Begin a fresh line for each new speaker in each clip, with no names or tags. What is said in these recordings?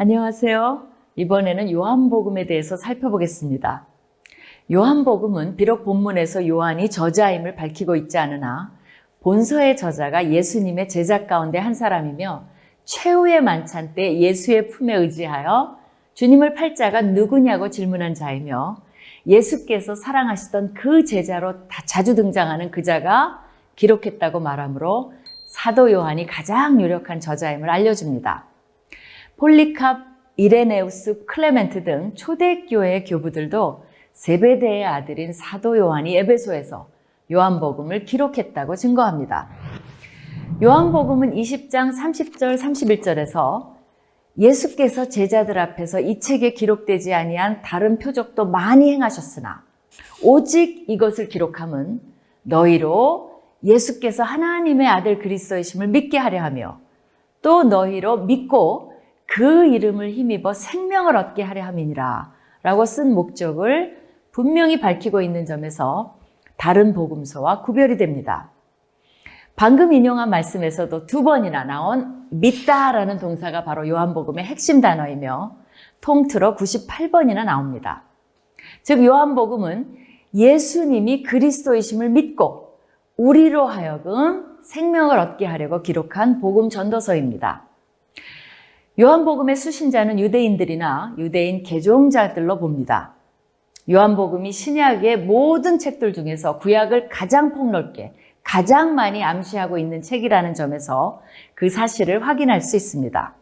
안녕하세요. 이번에는 요한복음에 대해서 살펴보겠습니다. 요한복음은 비록 본문에서 요한이 저자임을 밝히고 있지 않으나 본서의 저자가 예수님의 제자 가운데 한 사람이며 최후의 만찬 때 예수의 품에 의지하여 주님을 팔자가 누구냐고 질문한 자이며 예수께서 사랑하시던 그 제자로 자주 등장하는 그 자가 기록했다고 말하므로 사도 요한이 가장 유력한 저자임을 알려줍니다. 폴리캅, 이레네우스, 클레멘트 등 초대교회 교부들도 세베대의 아들인 사도 요한이 에베소에서 요한복음을 기록했다고 증거합니다. 요한복음은 20장 30절 31절에서 예수께서 제자들 앞에서 이 책에 기록되지 아니한 다른 표적도 많이 행하셨으나 오직 이것을 기록함은 너희로 예수께서 하나님의 아들 그리스도이심을 믿게 하려 하며 또 너희로 믿고 그 이름을 힘입어 생명을 얻게 하려 함이니라 라고 쓴 목적을 분명히 밝히고 있는 점에서 다른 복음서와 구별이 됩니다. 방금 인용한 말씀에서도 두 번이나 나온 믿다라는 동사가 바로 요한복음의 핵심 단어이며 통틀어 98번이나 나옵니다. 즉 요한복음은 예수님이 그리스도이심을 믿고 우리로 하여금 생명을 얻게 하려고 기록한 복음 전도서입니다. 요한복음의 수신자는 유대인들이나 유대인 개종자들로 봅니다. 요한복음이 신약의 모든 책들 중에서 구약을 가장 폭넓게 가장 많이 암시하고 있는 책이라는 점에서 그 사실을 확인할 수 있습니다.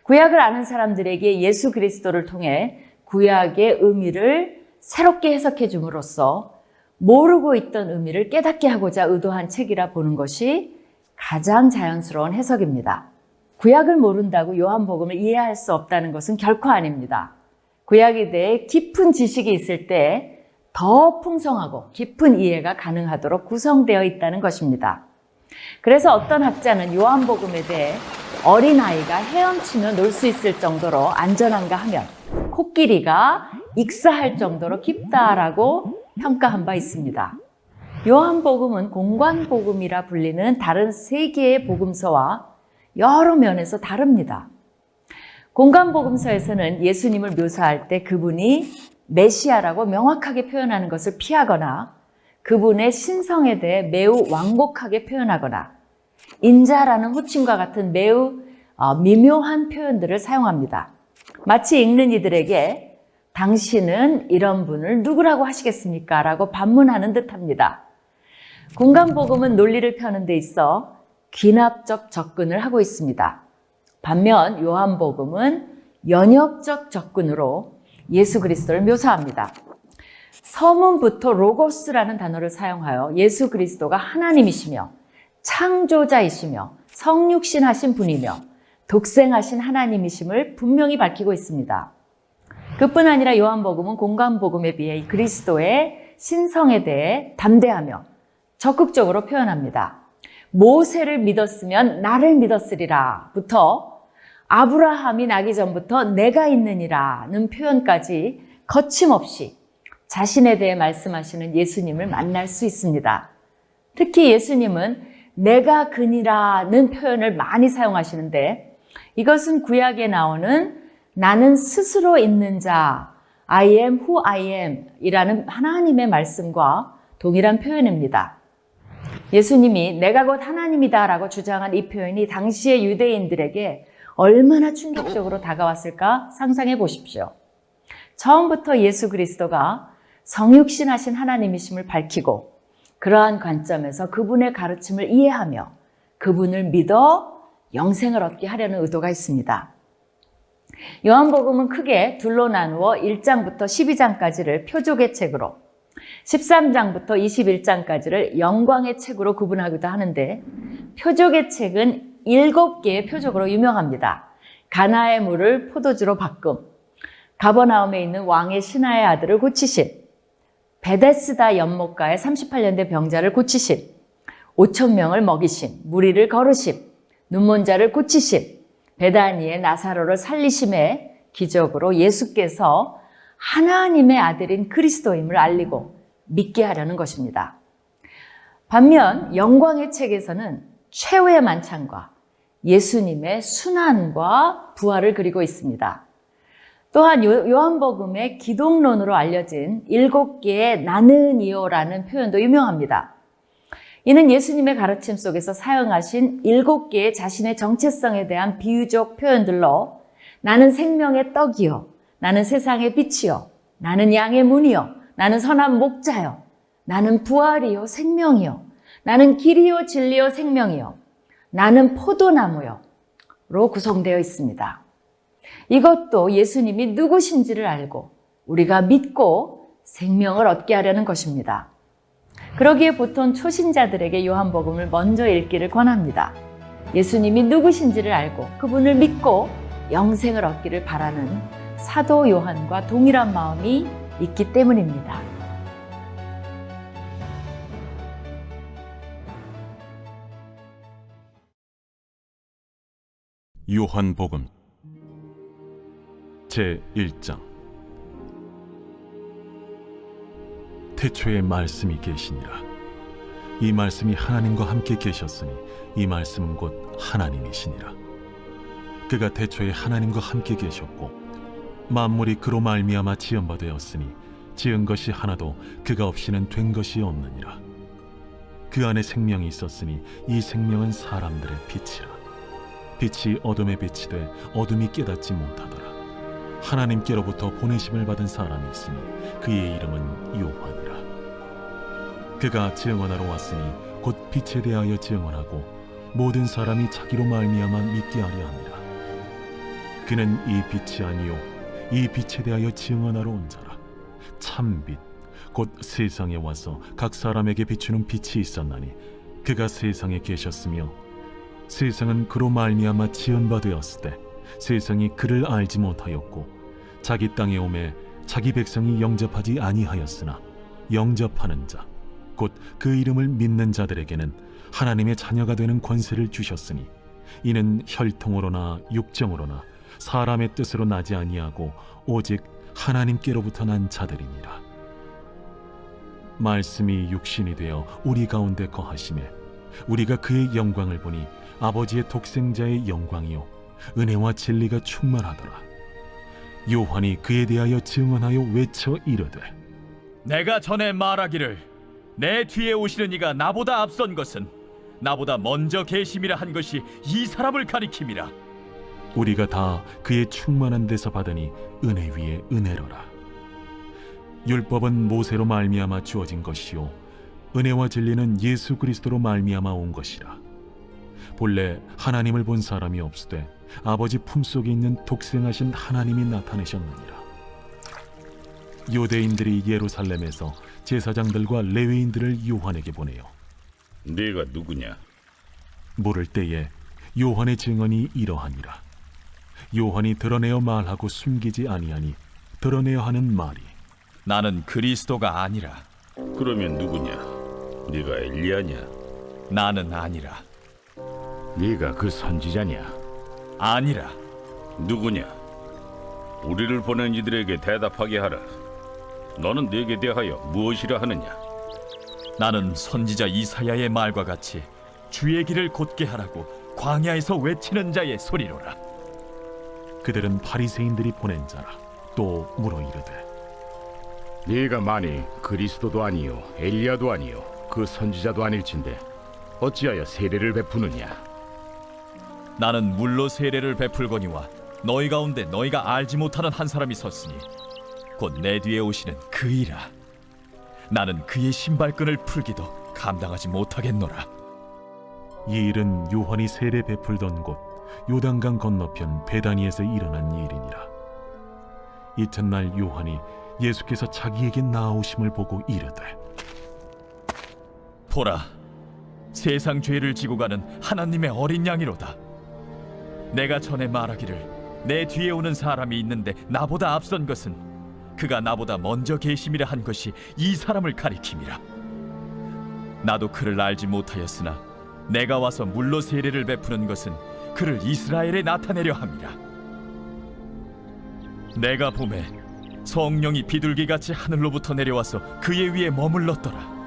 구약을 아는 사람들에게 예수 그리스도를 통해 구약의 의미를 새롭게 해석해 줌으로써 모르고 있던 의미를 깨닫게 하고자 의도한 책이라 보는 것이 가장 자연스러운 해석입니다. 구약을 모른다고 요한복음을 이해할 수 없다는 것은 결코 아닙니다. 구약에 대해 깊은 지식이 있을 때 더 풍성하고 깊은 이해가 가능하도록 구성되어 있다는 것입니다. 그래서 어떤 학자는 요한복음에 대해 어린아이가 헤엄치며 놀 수 있을 정도로 안전한가 하면 코끼리가 익사할 정도로 깊다라고 평가한 바 있습니다. 요한복음은 공관복음이라 불리는 다른 세 개의 복음서와 여러 면에서 다릅니다. 공관복음서에서는 예수님을 묘사할 때 그분이 메시아라고 명확하게 표현하는 것을 피하거나 그분의 신성에 대해 매우 완곡하게 표현하거나 인자라는 호칭과 같은 매우 미묘한 표현들을 사용합니다. 마치 읽는 이들에게 당신은 이런 분을 누구라고 하시겠습니까? 라고 반문하는 듯합니다. 공관복음은 논리를 펴는 데 있어 귀납적 접근을 하고 있습니다. 반면 요한복음은 연역적 접근으로 예수 그리스도를 묘사합니다. 서문부터 로고스라는 단어를 사용하여 예수 그리스도가 하나님이시며 창조자이시며 성육신하신 분이며 독생하신 하나님이심을 분명히 밝히고 있습니다. 그뿐 아니라 요한복음은 공관복음에 비해 그리스도의 신성에 대해 담대하며 적극적으로 표현합니다. 모세를 믿었으면 나를 믿었으리라 부터 아브라함이 나기 전부터 내가 있느니라는 표현까지 거침없이 자신에 대해 말씀하시는 예수님을 만날 수 있습니다. 특히 예수님은 내가 그니라는 표현을 많이 사용하시는데 이것은 구약에 나오는 나는 스스로 있는 자, I am who I am 이라는 하나님의 말씀과 동일한 표현입니다. 예수님이 내가 곧 하나님이다 라고 주장한 이 표현이 당시의 유대인들에게 얼마나 충격적으로 다가왔을까 상상해 보십시오. 처음부터 예수 그리스도가 성육신하신 하나님이심을 밝히고 그러한 관점에서 그분의 가르침을 이해하며 그분을 믿어 영생을 얻게 하려는 의도가 있습니다. 요한복음은 크게 둘로 나누어 1장부터 12장까지를 표적의 책으로 13장부터 21장까지를 영광의 책으로 구분하기도 하는데 표적의 책은 7개의 표적으로 유명합니다. 가나의 물을 포도주로 바꿈, 가버나움에 있는 왕의 신하의 아들을 고치심, 베데스다 연못가의 38년 된 병자를 고치심, 5,000명을 먹이심, 무리를 거르심, 눈먼 자를 고치심, 베다니의 나사로를 살리심의 기적으로 예수께서 하나님의 아들인 그리스도임을 알리고 믿게 하려는 것입니다. 반면 영광의 책에서는 최후의 만찬과 예수님의 순환과 부활을 그리고 있습니다. 또한 요한복음의 기독론으로 알려진 7개의 나는이요라는 표현도 유명합니다. 이는 예수님의 가르침 속에서 사용하신 7개의 자신의 정체성에 대한 비유적 표현들로 나는 생명의 떡이요, 나는 세상의 빛이요, 나는 양의 문이요, 나는 선한 목자요, 나는 부활이요 생명이요, 나는 길이요 진리요 생명이요, 나는 포도나무요 로 구성되어 있습니다. 이것도 예수님이 누구신지를 알고 우리가 믿고 생명을 얻게 하려는 것입니다. 그러기에 보통 초신자들에게 요한복음을 먼저 읽기를 권합니다. 예수님이 누구신지를 알고 그분을 믿고 영생을 얻기를 바라는 사도 요한과 동일한 마음이 있기 때문입니다.
요한복음 제1장. 태초에 말씀이 계시니라. 이 말씀이 하나님과 함께 계셨으니 이 말씀은 곧 하나님이시니라. 그가 태초에 하나님과 함께 계셨고 만물이 그로 말미암아 지은 바 되었으니 지은 것이 하나도 그가 없이는 된 것이 없느니라. 그 안에 생명이 있었으니 이 생명은 사람들의 빛이라. 빛이 어둠에 빛이 돼 어둠이 깨닫지 못하더라. 하나님께로부터 보내심을 받은 사람이 있으니 그의 이름은 요한이라. 그가 증언하러 왔으니 곧 빛에 대하여 증언하고 모든 사람이 자기로 말미암아 믿게 하려 함이라. 그는 이 빛이 아니요 이 빛에 대하여 증언하러 온 자라. 참빛 곧 세상에 와서 각 사람에게 비추는 빛이 있었나니 그가 세상에 계셨으며 세상은 그로 말미암아 지은 바 되었을 때 세상이 그를 알지 못하였고 자기 땅에 오매 자기 백성이 영접하지 아니하였으나 영접하는 자 곧 그 이름을 믿는 자들에게는 하나님의 자녀가 되는 권세를 주셨으니 이는 혈통으로나 육정으로나 사람의 뜻으로 나지 아니하고 오직 하나님께로부터 난 자들이니라. 말씀이 육신이 되어 우리 가운데 거하심에 우리가 그의 영광을 보니 아버지의 독생자의 영광이요 은혜와 진리가 충만하더라. 요한이 그에 대하여 증언하여 외쳐 이르되
내가 전에 말하기를 내 뒤에 오시는 이가 나보다 앞선 것은 나보다 먼저 계심이라 한 것이 이 사람을 가리킴이라.
우리가 다 그의 충만한 데서 받으니 은혜 위에 은혜로라. 율법은 모세로 말미암아 주어진 것이요 은혜와 진리는 예수 그리스도로 말미암아 온 것이라. 본래 하나님을 본 사람이 없으되 아버지 품속에 있는 독생하신 하나님이 나타내셨느니라. 유대인들이 예루살렘에서 제사장들과 레위인들을 요한에게 보내요.
네가 누구냐?
물을 때에 요한의 증언이 이러하니라. 요한이 드러내어 말하고 숨기지 아니하니 드러내어 하는 말이
나는 그리스도가 아니라.
그러면 누구냐? 네가 엘리야냐?
나는 아니라.
네가 그 선지자냐?
아니라.
누구냐? 우리를 보낸 이들에게 대답하게 하라. 너는 네게 대하여 무엇이라 하느냐?
나는 선지자 이사야의 말과 같이 주의 길을 곧게 하라고 광야에서 외치는 자의 소리로라.
그들은 바리새인들이 보낸 자라. 또 물어 이르되
네가 만일 그리스도도 아니요 엘리야도 아니요 그 선지자도 아닐진데 어찌하여 세례를 베푸느냐?
나는 물로 세례를 베풀거니와 너희 가운데 너희가 알지 못하는 한 사람이 섰으니 곧 내 뒤에 오시는 그이라. 나는 그의 신발끈을 풀기도 감당하지 못하겠노라.
이 일은 요한이 세례 베풀던 곳 요단강 건너편 베다니에서 일어난 일이니라. 이튿날 요한이 예수께서 자기에게 나아오심을 보고 이르되
보라, 세상 죄를 지고 가는 하나님의 어린 양이로다. 내가 전에 말하기를 내 뒤에 오는 사람이 있는데 나보다 앞선 것은 그가 나보다 먼저 계심이라 한 것이 이 사람을 가리킴이라. 나도 그를 알지 못하였으나 내가 와서 물로 세례를 베푸는 것은 그를 이스라엘에 나타내려 함이라. 내가 보매 성령이 비둘기같이 하늘로부터 내려와서 그의 위에 머물렀더라.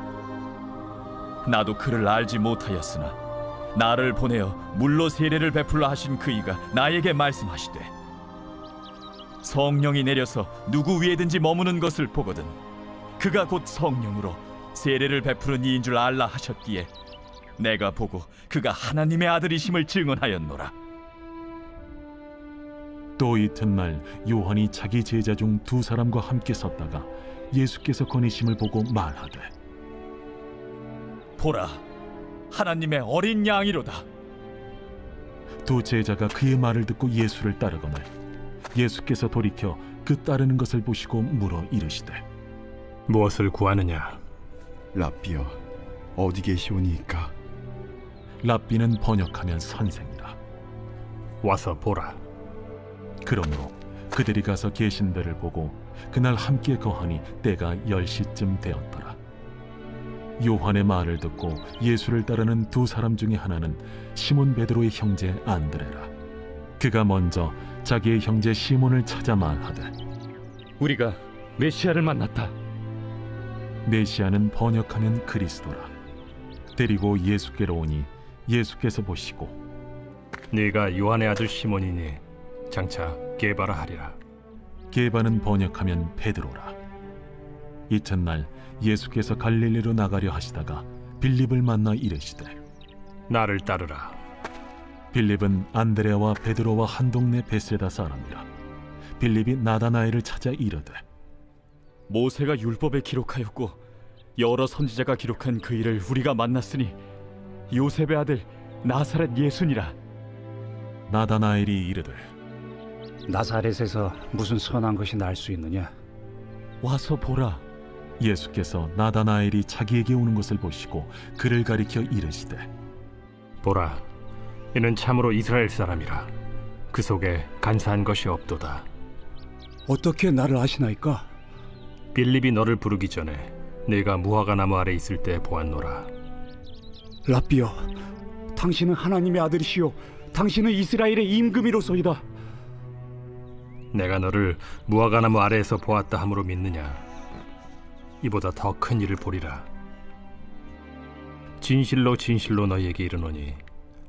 나도 그를 알지 못하였으나 나를 보내어 물로 세례를 베풀라 하신 그이가 나에게 말씀하시되 성령이 내려서 누구 위에든지 머무는 것을 보거든 그가 곧 성령으로 세례를 베푸는 이인 줄 알라 하셨기에 내가 보고 그가 하나님의 아들이심을 증언하였노라.
또 이튿날 요한이 자기 제자 중 두 사람과 함께 섰다가 예수께서 거니심을 보고 말하되
보라, 하나님의 어린 양이로다.
두 제자가 그의 말을 듣고 예수를 따르거늘 예수께서 돌이켜 그 따르는 것을 보시고 물어 이르시되
무엇을 구하느냐?
랍비여, 어디 계시오니이까?
랍비는 번역하면 선생이라.
와서 보라.
그러므로 그들이 가서 계신 데를 보고 그날 함께 거하니 때가 10시쯤 되었더라. 요한의 말을 듣고 예수를 따르는 두 사람 중에 하나는 시몬 베드로의 형제 안드레라. 그가 먼저 자기의 형제 시몬을 찾아 말하되
우리가 메시아를 만났다.
메시아는 번역하면 그리스도라. 데리고 예수께로 오니 예수께서 보시고
네가 요한의 아들 시몬이니 장차 게바라 하리라.
게바는 번역하면 베드로라. 이튿날 예수께서 갈릴리로 나가려 하시다가 빌립을 만나 이르시되
나를 따르라.
빌립은 안드레와 베드로와 한 동네 베세다 사람이라. 빌립이 나다나엘을 찾아 이르되
모세가 율법에 기록하였고 여러 선지자가 기록한 그 일을 우리가 만났으니 요셉의 아들 나사렛 예수니라.
나다나엘이 이르되
나사렛에서 무슨 선한 것이 날 수 있느냐?
와서 보라.
예수께서 나다나엘이 자기에게 오는 것을 보시고 그를 가리켜 이르시되
보라, 이는 참으로 이스라엘 사람이라. 그 속에 간사한 것이 없도다.
어떻게 나를 아시나이까?
빌립이 너를 부르기 전에 네가 무화과 나무 아래 있을 때 보았노라.
랍비여, 당신은 하나님의 아들이시요 당신은 이스라엘의 임금이로소이다.
내가 너를 무화과 나무 아래에서 보았다 함으로 믿느냐? 이보다 더 큰 일을 보리라. 진실로 진실로 너희에게 이르노니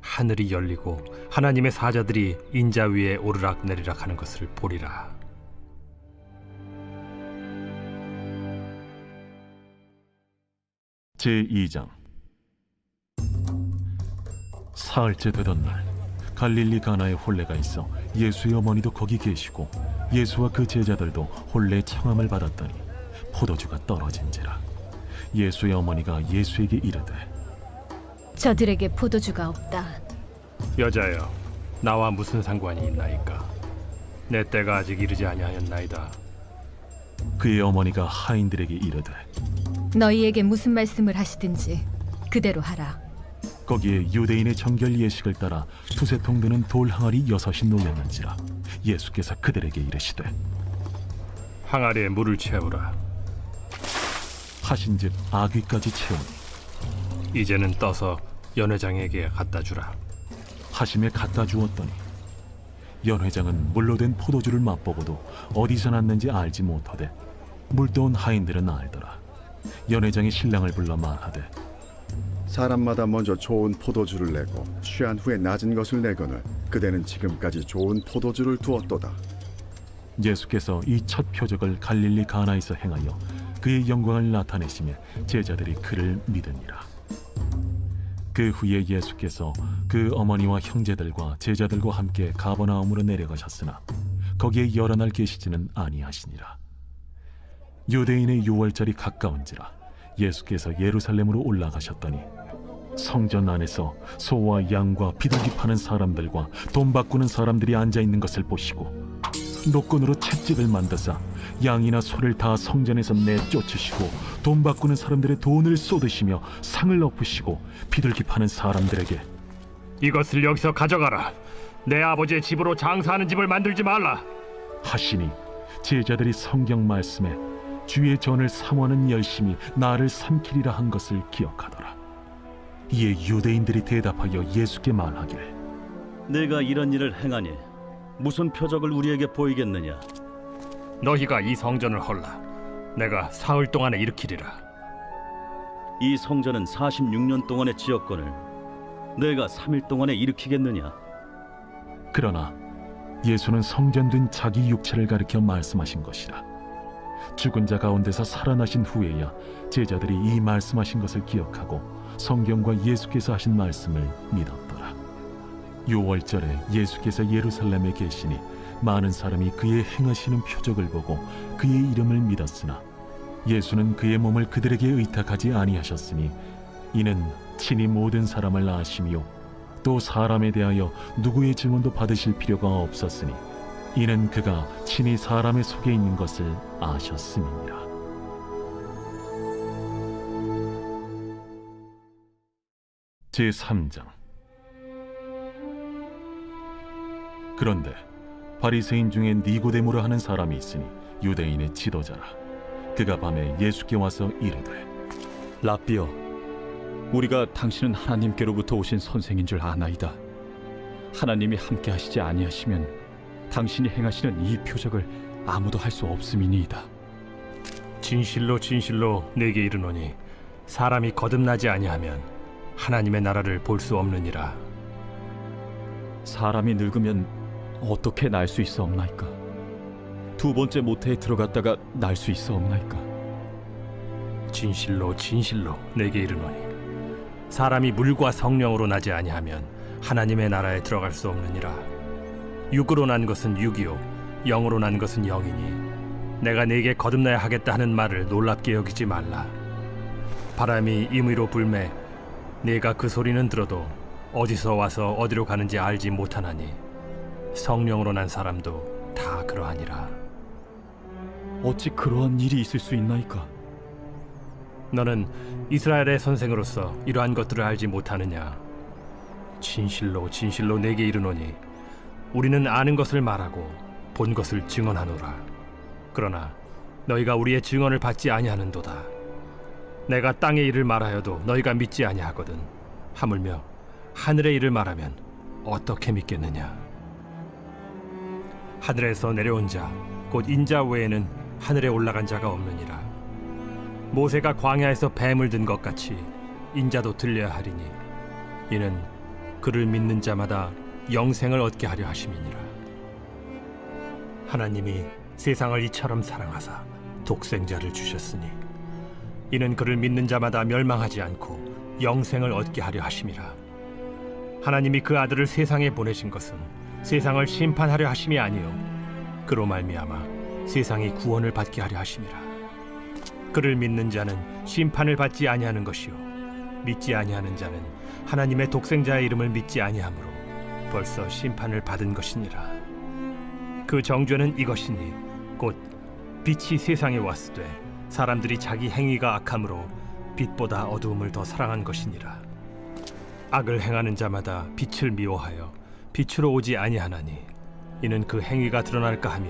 하늘이 열리고 하나님의 사자들이 인자 위에 오르락 내리락 하는 것을 보리라.
제2장. 사흘째 되던 날 갈릴리 가나에 혼례가 있어 예수의 어머니도 거기 계시고 예수와 그 제자들도 혼례 청함을 받았더니 포도주가 떨어진지라. 예수의 어머니가 예수에게 이르되
저들에게 포도주가 없다.
여자여, 나와 무슨 상관이 있나이까? 내 때가 아직 이르지 아니하였나이다.
그의 어머니가 하인들에게 이르되
너희에게 무슨 말씀을 하시든지 그대로 하라.
거기에 유대인의 정결 예식을 따라 두세 통 드는 돌 항아리 6이 놓였는지라. 예수께서 그들에게 이르시되
항아리에 물을 채우라.
하신즉 아귀까지 채우니
이제는 떠서 연회장에게 갖다 주라.
하심에 갖다 주었더니 연회장은 물로 된 포도주를 맛보고도 어디서 났는지 알지 못하되 물떠온 하인들은 알더라. 연회장이 신랑을 불러 말하되
사람마다 먼저 좋은 포도주를 내고 취한 후에 낮은 것을 내거늘 그대는 지금까지 좋은 포도주를 두었도다.
예수께서 이 첫 표적을 갈릴리 가나에서 행하여 그의 영광을 나타내시며 제자들이 그를 믿으니라. 그 후에 예수께서 그 어머니와 형제들과 제자들과 함께 가버나움으로 내려가셨으나 거기에 여러 날 계시지는 아니하시니라. 유대인의 유월절이 가까운지라 예수께서 예루살렘으로 올라가셨더니 성전 안에서 소와 양과 비둘기 파는 사람들과 돈 바꾸는 사람들이 앉아 있는 것을 보시고 노끈으로 채찍을 만드사 양이나 소를 다 성전에서 내쫓으시고 돈 바꾸는 사람들의 돈을 쏟으시며 상을 엎으시고 비둘기 파는 사람들에게
이것을 여기서 가져가라. 내 아버지의 집으로 장사하는 집을 만들지 말라.
하시니 제자들이 성경 말씀에 주의 전을 삼원은 열심히 나를 삼키리라 한 것을 기억하더라. 이에 유대인들이 대답하여 예수께 말하기를
내가 이런 일을 행하니 무슨 표적을 우리에게 보이겠느냐?
너희가 이 성전을 헐라. 내가 사흘 동안에 일으키리라.
이 성전은 46년 동안의 지었건을 내가 3일 동안에 일으키겠느냐?
그러나 예수는 성전된 자기 육체를 가리켜 말씀하신 것이라. 죽은 자 가운데서 살아나신 후에야 제자들이 이 말씀하신 것을 기억하고 성경과 예수께서 하신 말씀을 믿었더라. 유월절에 예수께서 예루살렘에 계시니 많은 사람이 그의 행하시는 표적을 보고 그의 이름을 믿었으나 예수는 그의 몸을 그들에게 의탁하지 아니하셨으니 이는 친히 모든 사람을 아시며 또 사람에 대하여 누구의 증언도 받으실 필요가 없었으니 이는 그가 친히 사람의 속에 있는 것을 아셨음이니라. 제3장. 그런데 바리새인 중에 니고데모라 하는 사람이 있으니 유대인의 지도자라. 그가 밤에 예수께 와서 이르되
랍비여, 우리가 당신은 하나님께로부터 오신 선생인 줄 아나이다. 하나님이 함께 하시지 아니하시면 당신이 행하시는 이 표적을 아무도 할 수 없음이니이다.
진실로 진실로 내게 이르노니 사람이 거듭나지 아니하면 하나님의 나라를 볼 수 없느니라.
사람이 늙으면 어떻게 날 수 있사옵나이까? 두 번째 모태에 들어갔다가 날 수 있사옵나이까?
진실로 진실로 내게 이르노니 사람이 물과 성령으로 나지 아니하면 하나님의 나라에 들어갈 수 없느니라. 육으로 난 것은 육이요 영으로 난 것은 영이니 내가 네게 거듭나야 하겠다 하는 말을 놀랍게 여기지 말라. 바람이 임의로 불매 네가 그 소리는 들어도 어디서 와서 어디로 가는지 알지 못하나니 성령으로 난 사람도 다 그러하니라.
어찌 그러한 일이 있을 수 있나이까?
너는 이스라엘의 선생으로서 이러한 것들을 알지 못하느냐? 진실로 진실로 내게 이르노니 우리는 아는 것을 말하고 본 것을 증언하노라. 그러나 너희가 우리의 증언을 받지 아니하는도다. 내가 땅의 일을 말하여도 너희가 믿지 아니하거든. 하물며 하늘의 일을 말하면 어떻게 믿겠느냐? 하늘에서 내려온 자 곧 인자 외에는 하늘에 올라간 자가 없느니라. 모세가 광야에서 뱀을 든 것 같이 인자도 들려야 하리니 이는 그를 믿는 자마다 영생을 얻게 하려 하심이니라. 하나님이 세상을 이처럼 사랑하사 독생자를 주셨으니 이는 그를 믿는 자마다 멸망하지 않고 영생을 얻게 하려 하심이라. 하나님이 그 아들을 세상에 보내신 것은 세상을 심판하려 하심이 아니요 그로 말미암아 세상이 구원을 받게 하려 하심이라. 그를 믿는 자는 심판을 받지 아니하는 것이요 믿지 아니하는 자는 하나님의 독생자의 이름을 믿지 아니하므로 벌써 심판을 받은 것이니라. 그 정죄는 이것이니 곧 빛이 세상에 왔으되 사람들이 자기 행위가 악함으로 빛보다 어두움을 더 사랑한 것이니라. 악을 행하는 자마다 빛을 미워하여 빛으로 오지 아니하나니 이는 그 행위가 드러날까 하며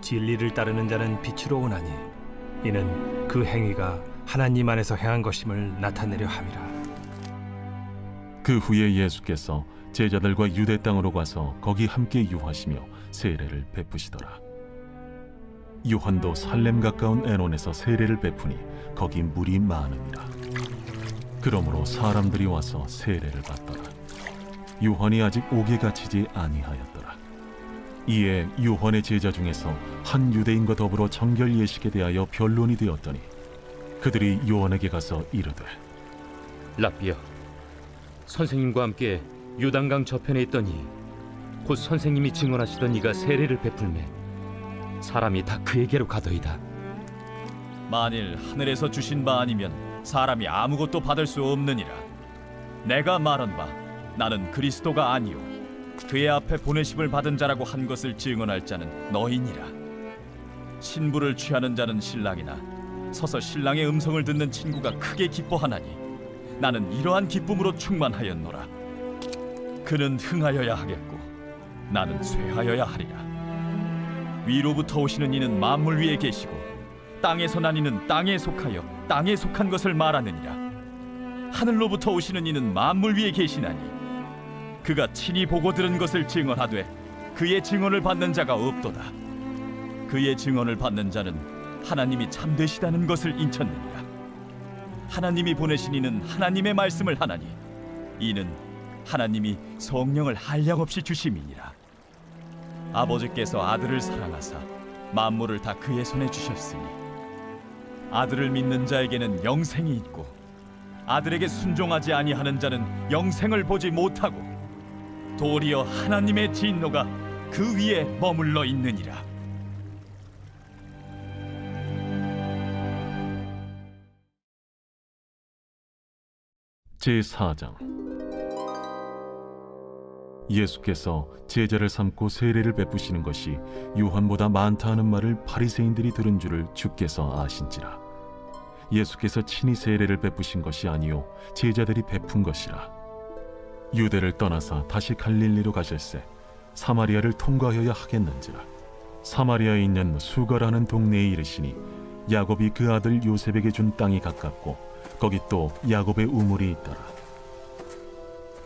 진리를 따르는 자는 빛으로 오나니 이는 그 행위가 하나님 안에서 행한 것임을 나타내려 함이라.
그 후에 예수께서 제자들과 유대 땅으로 가서 거기 함께 유하시며 세례를 베푸시더라. 요한도 살렘 가까운 에논에서 세례를 베푸니 거기 물이 많으니라. 그러므로 사람들이 와서 세례를 받더라. 요한이 아직 옥에 갇히지 아니하였더라. 이에 요한의 제자 중에서 한 유대인과 더불어 정결 예식에 대하여 변론이 되었더니 그들이 요한에게 가서 이르되
랍비여, 선생님과 함께 요단강 저편에 있더니 곧 선생님이 증언하시던 이가 세례를 베풀매 사람이 다 그에게로 가더이다.
만일 하늘에서 주신 바 아니면 사람이 아무것도 받을 수 없느니라. 내가 말한 바 나는 그리스도가 아니요 그의 앞에 보내심을 받은 자라고 한 것을 증언할 자는 너희니라. 신부를 취하는 자는 신랑이나 서서 신랑의 음성을 듣는 친구가 크게 기뻐하나니 나는 이러한 기쁨으로 충만하였노라. 그는 흥하여야 하겠고 나는 쇠하여야 하리라. 위로부터 오시는 이는 만물 위에 계시고 땅에서 난 이는 땅에 속하여 땅에 속한 것을 말하느니라. 하늘로부터 오시는 이는 만물 위에 계시나니 그가 친히 보고 들은 것을 증언하되 그의 증언을 받는 자가 없도다. 그의 증언을 받는 자는 하나님이 참되시다는 것을 인쳤느니라. 하나님이 보내신 이는 하나님의 말씀을 하나니 이는 하나님이 성령을 한량없이 주심이니라. 아버지께서 아들을 사랑하사 만물을 다 그의 손에 주셨으니 아들을 믿는 자에게는 영생이 있고 아들에게 순종하지 아니하는 자는 영생을 보지 못하고 도리어 하나님의 진노가 그 위에 머물러 있느니라.
제4장. 예수께서 제자를 삼고 세례를 베푸시는 것이 요한보다 많다 하는 말을 바리새인들이 들은 줄을 주께서 아신지라. 예수께서 친히 세례를 베푸신 것이 아니요 제자들이 베푼 것이라. 유대를 떠나사 다시 갈릴리로 가실새 사마리아를 통과하여야 하겠는지라. 사마리아에 있는 수가라는 동네에 이르시니 야곱이 그 아들 요셉에게 준 땅이 가깝고 거기 또 야곱의 우물이 있더라.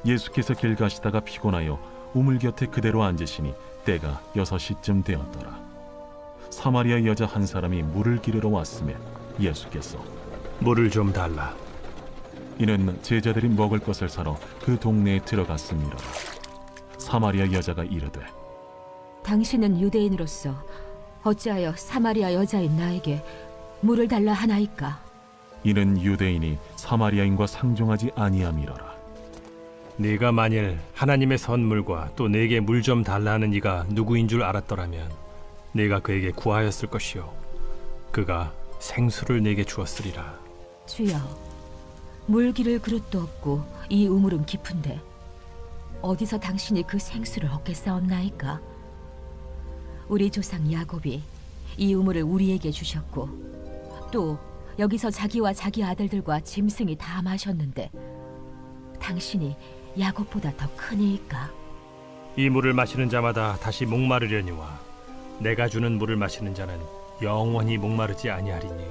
예수께서 길 가시다가 피곤하여 우물 곁에 그대로 앉으시니 때가 6시쯤 되었더라. 사마리아 여자 한 사람이 물을 기르러 왔으며 예수께서
물을 좀 달라.
이는 제자들이 먹을 것을 사러 그 동네에 들어갔음이라. 사마리아 여자가 이르되
당신은 유대인으로서 어찌하여 사마리아 여자인 나에게 물을 달라 하나이까?
이는 유대인이 사마리아인과 상종하지 아니함이로라.
네가 만일 하나님의 선물과 또 내게 물 좀 달라 하는 이가 누구인 줄 알았더라면 네가 그에게 구하였을 것이요 그가 생수를 내게 주었으리라.
주여, 물 기를 그릇도 없고 이 우물은 깊은데 어디서 당신이 그 생수를 얻겠사옵나이까? 우리 조상 야곱이 이 우물을 우리에게 주셨고 또 여기서 자기와 자기 아들들과 짐승이 다 마셨는데 당신이 야곱보다 더 크니이까?
이 물을 마시는 자마다 다시 목마르려니와 내가 주는 물을 마시는 자는 영원히 목마르지 아니하리니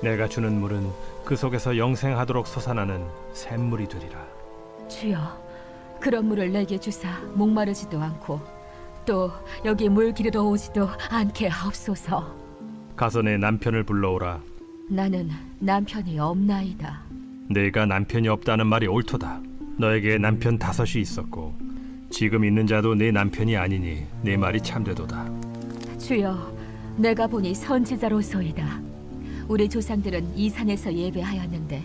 내가 주는 물은 그 속에서 영생하도록 솟아나는 샘물이 되리라.
주여, 그런 물을 내게 주사 목마르지도 않고 또 여기 물 기르러 오지도 않게 하옵소서.
가서 내 남편을 불러오라.
나는 남편이 없나이다.
내가 남편이 없다는 말이 옳도다. 너에게 남편 5이 있었고 지금 있는 자도 내 남편이 아니니 내 말이 참되도다.
주여, 내가 보니 선지자로소이다. 우리 조상들은 이 산에서 예배하였는데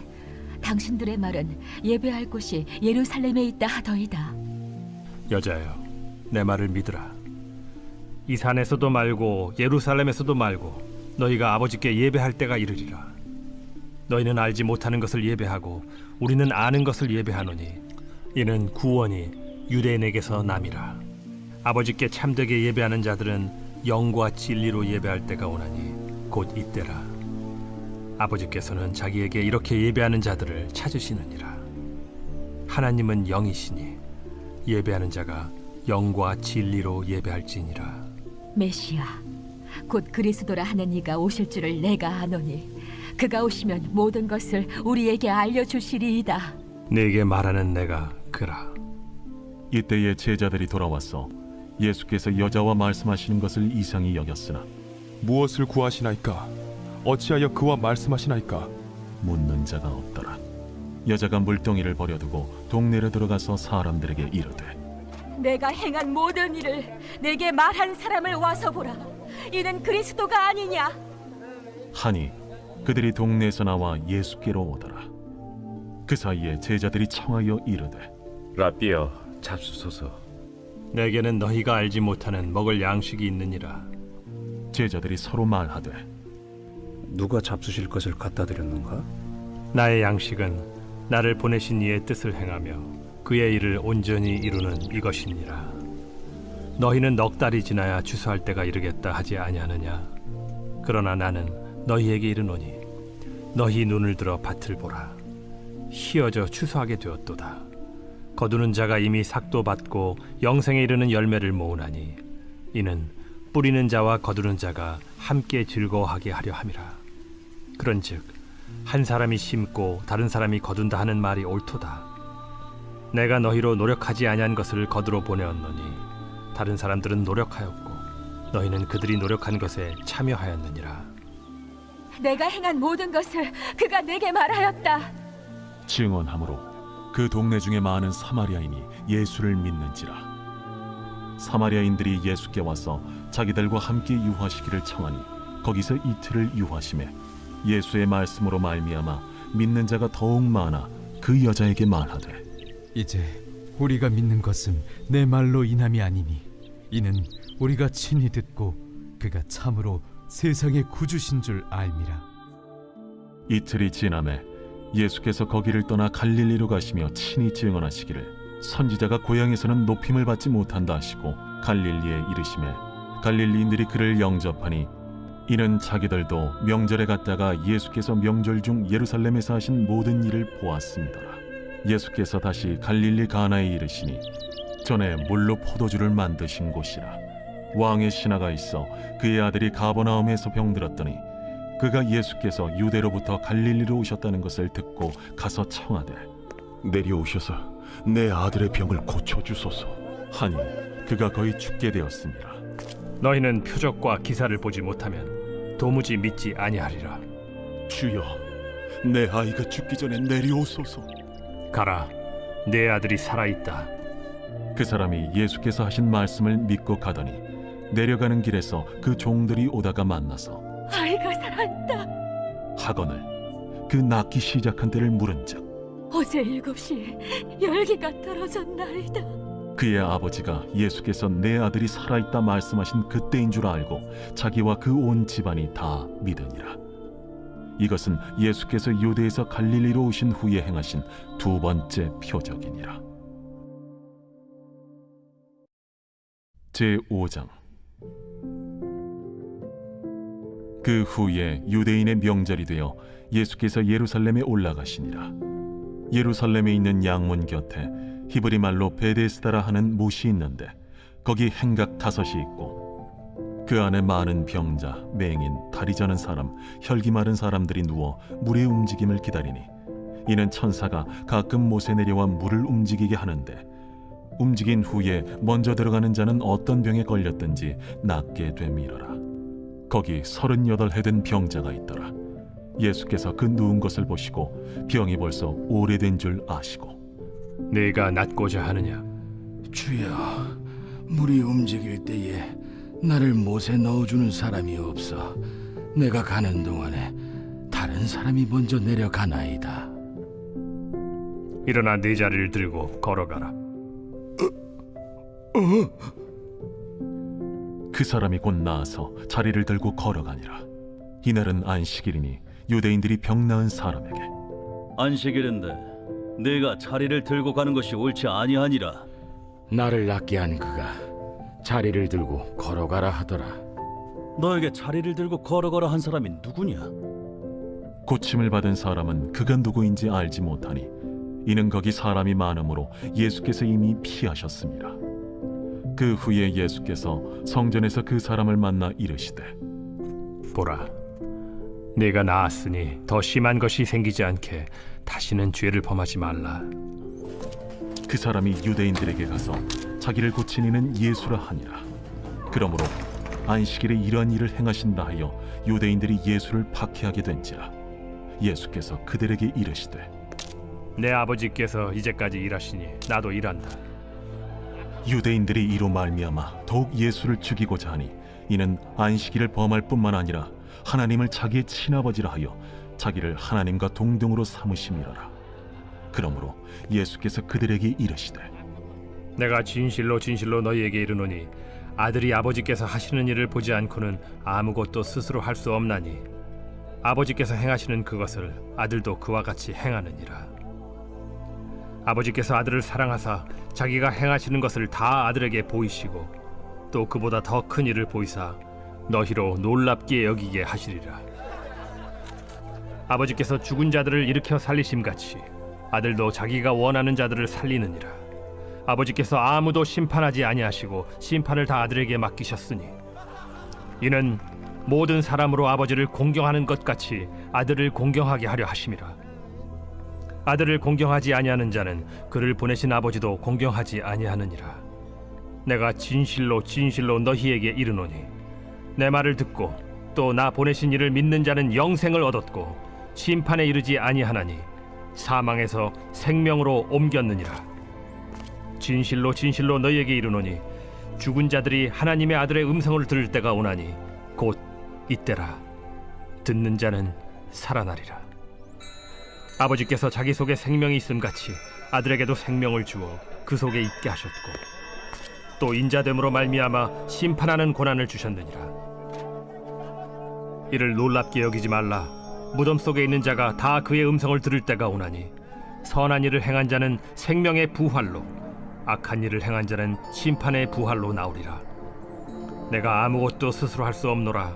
당신들의 말은 예배할 곳이 예루살렘에 있다 하더이다.
여자여, 내 말을 믿으라. 이 산에서도 말고 예루살렘에서도 말고 너희가 아버지께 예배할 때가 이르리라. 너희는 알지 못하는 것을 예배하고 우리는 아는 것을 예배하노니 이는 구원이 유대인에게서 남이라. 아버지께 참되게 예배하는 자들은 영과 진리로 예배할 때가 오나니 곧 이때라. 아버지께서는 자기에게 이렇게 예배하는 자들을 찾으시느니라. 하나님은 영이시니 예배하는 자가 영과 진리로 예배할지니라.
메시아, 곧 그리스도라 하는 이가 오실 줄을 내가 아노니 그가 오시면 모든 것을 우리에게 알려주시리이다.
네게 말하는 내가 그라.
이때에 제자들이 돌아와서 예수께서 여자와 말씀하시는 것을 이상히 여겼으나
무엇을 구하시나이까? 어찌하여 그와 말씀하시나이까?
묻는 자가 없더라. 여자가 물동이를 버려두고 동네로 들어가서 사람들에게 이르되
내가 행한 모든 일을 내게 말한 사람을 와서 보라. 이는 그리스도가 아니냐?
하니 그들이 동네에서 나와 예수께로 오더라. 그 사이에 제자들이 청하여 이르되
라삐여, 잡수소서.
내게는 너희가 알지 못하는 먹을 양식이 있느니라.
제자들이 서로 말하되
누가 잡수실 것을 갖다 드렸는가?
나의 양식은 나를 보내신 이의 뜻을 행하며 그의 일을 온전히 이루는 이것이니라. 너희는 넉 달이 지나야 추수할 때가 이르겠다 하지 아니하느냐? 그러나 나는 너희에게 이르노니 너희 눈을 들어 밭을 보라. 희어져 추수하게 되었도다. 거두는 자가 이미 삭도 받고 영생에 이르는 열매를 모으나니 이는 뿌리는 자와 거두는 자가 함께 즐거워하게 하려 함이라. 그런즉 한 사람이 심고 다른 사람이 거둔다 하는 말이 옳도다. 내가 너희로 노력하지 아니한 것을 거두러 보내었노니 다른 사람들은 노력하였고 너희는 그들이 노력한 것에 참여하였느니라.
내가 행한 모든 것을 그가 내게 말하였다.
증언하므로 그 동네 중에 많은 사마리아인이 예수를 믿는지라. 사마리아인들이 예수께 와서 자기들과 함께 유하시기를 청하니 거기서 이틀을 유하심에 예수의 말씀으로 말미암아 믿는 자가 더욱 많아 그 여자에게 말하되
이제 우리가 믿는 것은 내 말로 인함이 아니니 이는 우리가 친히 듣고 그가 참으로 세상의 구주신 줄 알미라.
이틀이 지남에 예수께서 거기를 떠나 갈릴리로 가시며 친히 증언하시기를 선지자가 고향에서는 높임을 받지 못한다 하시고 갈릴리에 이르시매 갈릴리인들이 그를 영접하니 이는 자기들도 명절에 갔다가 예수께서 명절 중 예루살렘에서 하신 모든 일을 보았습니다라. 예수께서 다시 갈릴리 가나에 이르시니 전에 물로 포도주를 만드신 곳이라. 왕의 신하가 있어 그의 아들이 가버나움에서 병들었더니 그가 예수께서 유대로부터 갈릴리로 오셨다는 것을 듣고 가서 청하되
내려오셔서 내 아들의 병을 고쳐주소서
하니 그가 거의 죽게 되었습니다.
너희는 표적과 기사를 보지 못하면 도무지 믿지 아니하리라.
주여, 내 아이가 죽기 전에 내려오소서.
가라, 내 아들이 살아있다.
그 사람이 예수께서 하신 말씀을 믿고 가더니 내려가는 길에서 그 종들이 오다가 만나서
아이가 살아있다.
하거늘 그 낳기 시작한 때를 물은즉
어제 7시에 열기가 떨어졌나이다.
그의 아버지가 예수께서 내 아들이 살아있다 말씀하신 그때인 줄 알고 자기와 그 온 집안이 다 믿으니라. 이것은 예수께서 유대에서 갈릴리로 오신 후에 행하신 두 번째 표적이니라. 제5장. 그 후에 유대인의 명절이 되어 예수께서 예루살렘에 올라가시니라. 예루살렘에 있는 양문 곁에 히브리 말로 베데스다라 하는 못이 있는데 거기 행각 5이 있고 그 안에 많은 병자, 맹인, 다리 저는 사람, 혈기 마른 사람들이 누워 물의 움직임을 기다리니 이는 천사가 가끔 못에 내려와 물을 움직이게 하는데 움직인 후에 먼저 들어가는 자는 어떤 병에 걸렸든지 낫게 됨이러라. 거기 38해 된 병자가 있더라. 예수께서 그 누운 것을 보시고 병이 벌써 오래된 줄 아시고
네가 낫고자 하느냐?
주여, 물이 움직일 때에 나를 못에 넣어주는 사람이 없어 내가 가는 동안에 다른 사람이 먼저 내려가나이다.
일어나 네 자리를 들고 걸어가라.
그 사람이 곧 나아서 자리를 들고 걸어가니라. 이날은 안식일이니 유대인들이 병 나은 사람에게
안식일인데 네가 자리를 들고 가는 것이 옳지 아니하니라.
나를 낫게 한 그가 자리를 들고 걸어가라 하더라.
너에게 자리를 들고 걸어가라 한 사람이 누구냐?
고침을 받은 사람은 그가 누구인지 알지 못하니 이는 거기 사람이 많으므로 예수께서 이미 피하셨습니다. 그 후에 예수께서 성전에서 그 사람을 만나 이르시되
보라, 네가 나았으니 더 심한 것이 생기지 않게 다시는 죄를 범하지 말라.
그 사람이 유대인들에게 가서 자기를 고친 이는 예수라 하니라. 그러므로 안식일에 이러한 일을 행하신다 하여 유대인들이 예수를 박해하게 된지라. 예수께서 그들에게 이르시되
내 아버지께서 이제까지 일하시니 나도 일한다.
유대인들이 이로 말미암아 더욱 예수를 죽이고자 하니 이는 안식일을 범할 뿐만 아니라 하나님을 자기의 친아버지라 하여 자기를 하나님과 동등으로 삼으심이라라. 그러므로 예수께서 그들에게 이르시되
내가 진실로 진실로 너희에게 이르노니 아들이 아버지께서 하시는 일을 보지 않고는 아무것도 스스로 할 수 없나니 아버지께서 행하시는 그것을 아들도 그와 같이 행하느니라. 아버지께서 아들을 사랑하사 자기가 행하시는 것을 다 아들에게 보이시고 또 그보다 더 큰 일을 보이사 너희로 놀랍게 여기게 하시리라. 아버지께서 죽은 자들을 일으켜 살리심같이 아들도 자기가 원하는 자들을 살리느니라. 아버지께서 아무도 심판하지 아니하시고 심판을 다 아들에게 맡기셨으니 이는 모든 사람으로 아버지를 공경하는 것 같이 아들을 공경하게 하려 하심이라. 아들을 공경하지 아니하는 자는 그를 보내신 아버지도 공경하지 아니하느니라. 내가 진실로 진실로 너희에게 이르노니 내 말을 듣고 또 나 보내신 이를 믿는 자는 영생을 얻었고 심판에 이르지 아니하나니 사망에서 생명으로 옮겼느니라. 진실로 진실로 너희에게 이르노니 죽은 자들이 하나님의 아들의 음성을 들을 때가 오나니 곧 이때라. 듣는 자는 살아나리라. 아버지께서 자기 속에 생명이 있음같이 아들에게도 생명을 주어 그 속에 있게 하셨고 또 인자됨으로 말미암아 심판하는 고난을 주셨느니라. 이를 놀랍게 여기지 말라. 무덤 속에 있는 자가 다 그의 음성을 들을 때가 오나니 선한 일을 행한 자는 생명의 부활로 악한 일을 행한 자는 심판의 부활로 나오리라. 내가 아무것도 스스로 할 수 없노라.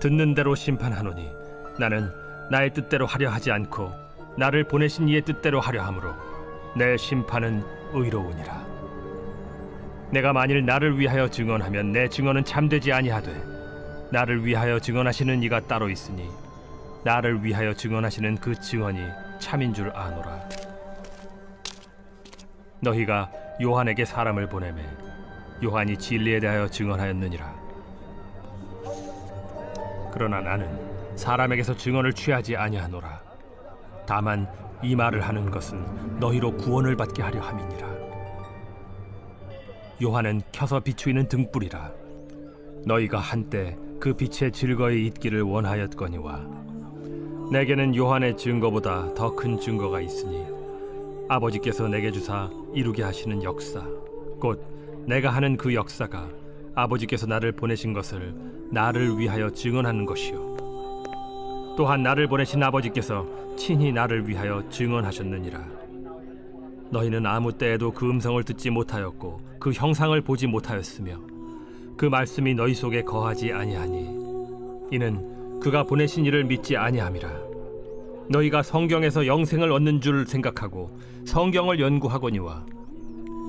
듣는 대로 심판하노니 나는 나의 뜻대로 하려 하지 않고 나를 보내신 이의 뜻대로 하려 함으로 내 심판은 의로우니라. 내가 만일 나를 위하여 증언하면 내 증언은 참되지 아니하되 나를 위하여 증언하시는 이가 따로 있으니 나를 위하여 증언하시는 그 증언이 참인 줄 아노라. 너희가 요한에게 사람을 보내매 요한이 진리에 대하여 증언하였느니라. 그러나 나는 사람에게서 증언을 취하지 아니하노라. 다만 이 말을 하는 것은 너희로 구원을 받게 하려 함이니라. 요한은 켜서 비추이는 등불이라. 너희가 한때 그 빛에 즐거이 있기를 원하였거니와 내게는 요한의 증거보다 더 큰 증거가 있으니 아버지께서 내게 주사 이루게 하시는 역사 곧 내가 하는 그 역사가 아버지께서 나를 보내신 것을 나를 위하여 증언하는 것이요 또한 나를 보내신 아버지께서 친히 나를 위하여 증언하셨느니라. 너희는 아무 때에도 그 음성을 듣지 못하였고 그 형상을 보지 못하였으며 그 말씀이 너희 속에 거하지 아니하니 이는 그가 보내신 이를 믿지 아니함이라. 너희가 성경에서 영생을 얻는 줄 생각하고 성경을 연구하거니와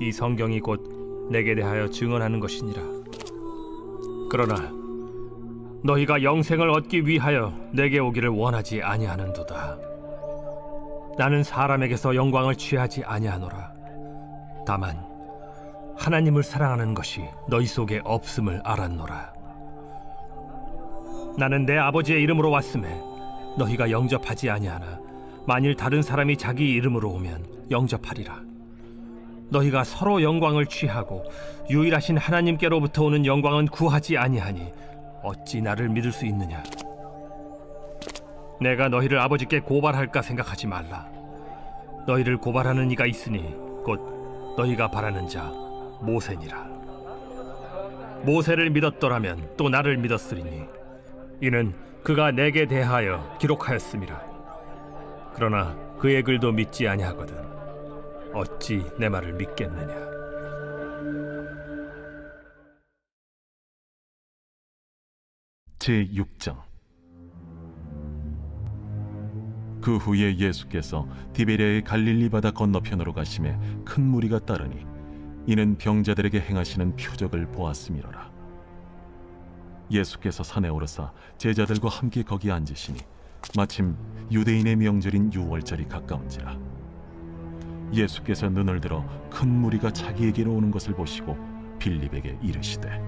이 성경이 곧 내게 대하여 증언하는 것이니라. 그러나 너희가 영생을 얻기 위하여 내게 오기를 원하지 아니하는도다. 나는 사람에게서 영광을 취하지 아니하노라. 다만 하나님을 사랑하는 것이 너희 속에 없음을 알았노라. 나는 내 아버지의 이름으로 왔음에 너희가 영접하지 아니하나 만일 다른 사람이 자기 이름으로 오면 영접하리라. 너희가 서로 영광을 취하고 유일하신 하나님께로부터 오는 영광은 구하지 아니하니 어찌 나를 믿을 수 있느냐? 내가 너희를 아버지께 고발할까 생각하지 말라. 너희를 고발하는 이가 있으니 곧 너희가 바라는 자 모세니라. 모세를 믿었더라면 또 나를 믿었으리니 이는 그가 내게 대하여 기록하였음이라. 그러나 그의 글도 믿지 아니하거든 어찌 내 말을 믿겠느냐?
제6장 그 후에 예수께서 디베랴의 갈릴리 바다 건너편으로 가심에 큰 무리가 따르니 이는 병자들에게 행하시는 표적을 보았음이로라. 예수께서 산에 오르사 제자들과 함께 거기 앉으시니 마침 유대인의 명절인 유월절이 가까운지라. 예수께서 눈을 들어 큰 무리가 자기에게로 오는 것을 보시고 빌립에게 이르시되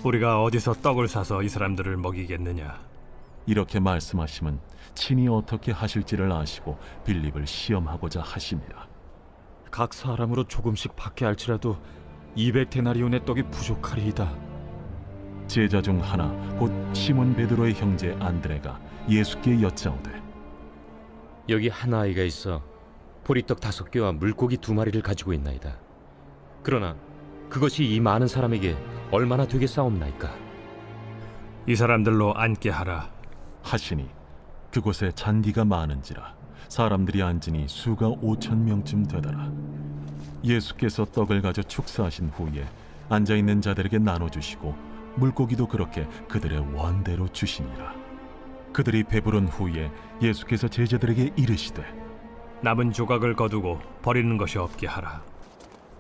우리가 어디서 떡을 사서 이 사람들을 먹이겠느냐?
이렇게 말씀하심은 친히 어떻게 하실지를 아시고 빌립을 시험하고자 하심이라.
각 사람으로 조금씩 받게 할지라도 200데나리온의 떡이 부족하리이다.
제자 중 하나 곧 시몬 베드로의 형제 안드레가 예수께 여짜오되
여기 한 아이가 있어 보리떡 5개와 물고기 2마리를 가지고 있나이다. 그러나 그것이 이 많은 사람에게 얼마나 되겠사옵나이까?
이 사람들로 앉게 하라
하시니 그곳에 잔디가 많은지라 사람들이 앉으니 수가 5,000명쯤 되더라. 예수께서 떡을 가져 축사하신 후에 앉아있는 자들에게 나눠주시고 물고기도 그렇게 그들의 원대로 주시니라. 그들이 배부른 후에 예수께서 제자들에게 이르시되
남은 조각을 거두고 버리는 것이 없게 하라.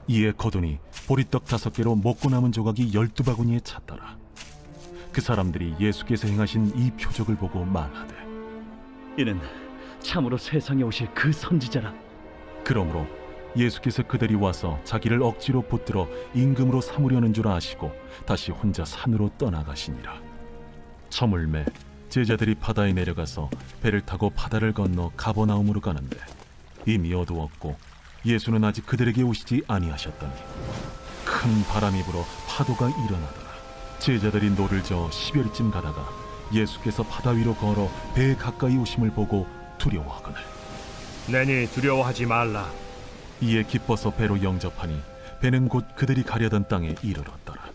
이에 거두니 보리떡 5개로 먹고 남은 조각이 12바구니에 찼더라. 그 사람들이 예수께서 행하신 이 표적을 보고 말하되
이는 참으로 세상에 오실 그 선지자라.
그러므로 예수께서 그들이 와서 자기를 억지로 붙들어 임금으로 삼으려는 줄 아시고 다시 혼자 산으로 떠나가시니라. 저물매 제자들이 바다에 내려가서 배를 타고 바다를 건너 가버나움으로 가는데 이미 어두웠고 예수는 아직 그들에게 오시지 아니하셨더니 큰 바람이 불어 파도가 일어나더라. 제자들이 노를 저어 10여리쯤 가다가 예수께서 바다 위로 걸어 배에 가까이 오심을 보고 두려워하거늘
내니 두려워하지 말라.
이에 기뻐서 배로 영접하니 배는 곧 그들이 가려던 땅에 이르렀더라.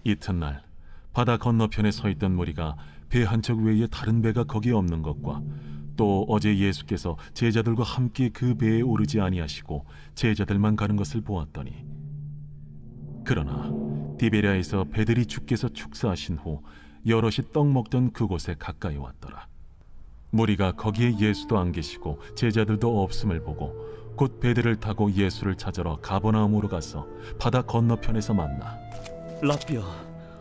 이튿날 바다 건너편에 서 있던 무리가 배 한 척 외에 다른 배가 거기에 없는 것과 또 어제 예수께서 제자들과 함께 그 배에 오르지 아니하시고 제자들만 가는 것을 보았더니 그러나 디베랴에서 배들이 주께서 축사하신 후 여럿이 떡 먹던 그곳에 가까이 왔더라. 무리가 거기에 예수도 안 계시고 제자들도 없음을 보고 곧 배들을 타고 예수를 찾으러 가버나움으로 가서 바다 건너편에서 만나
라비야,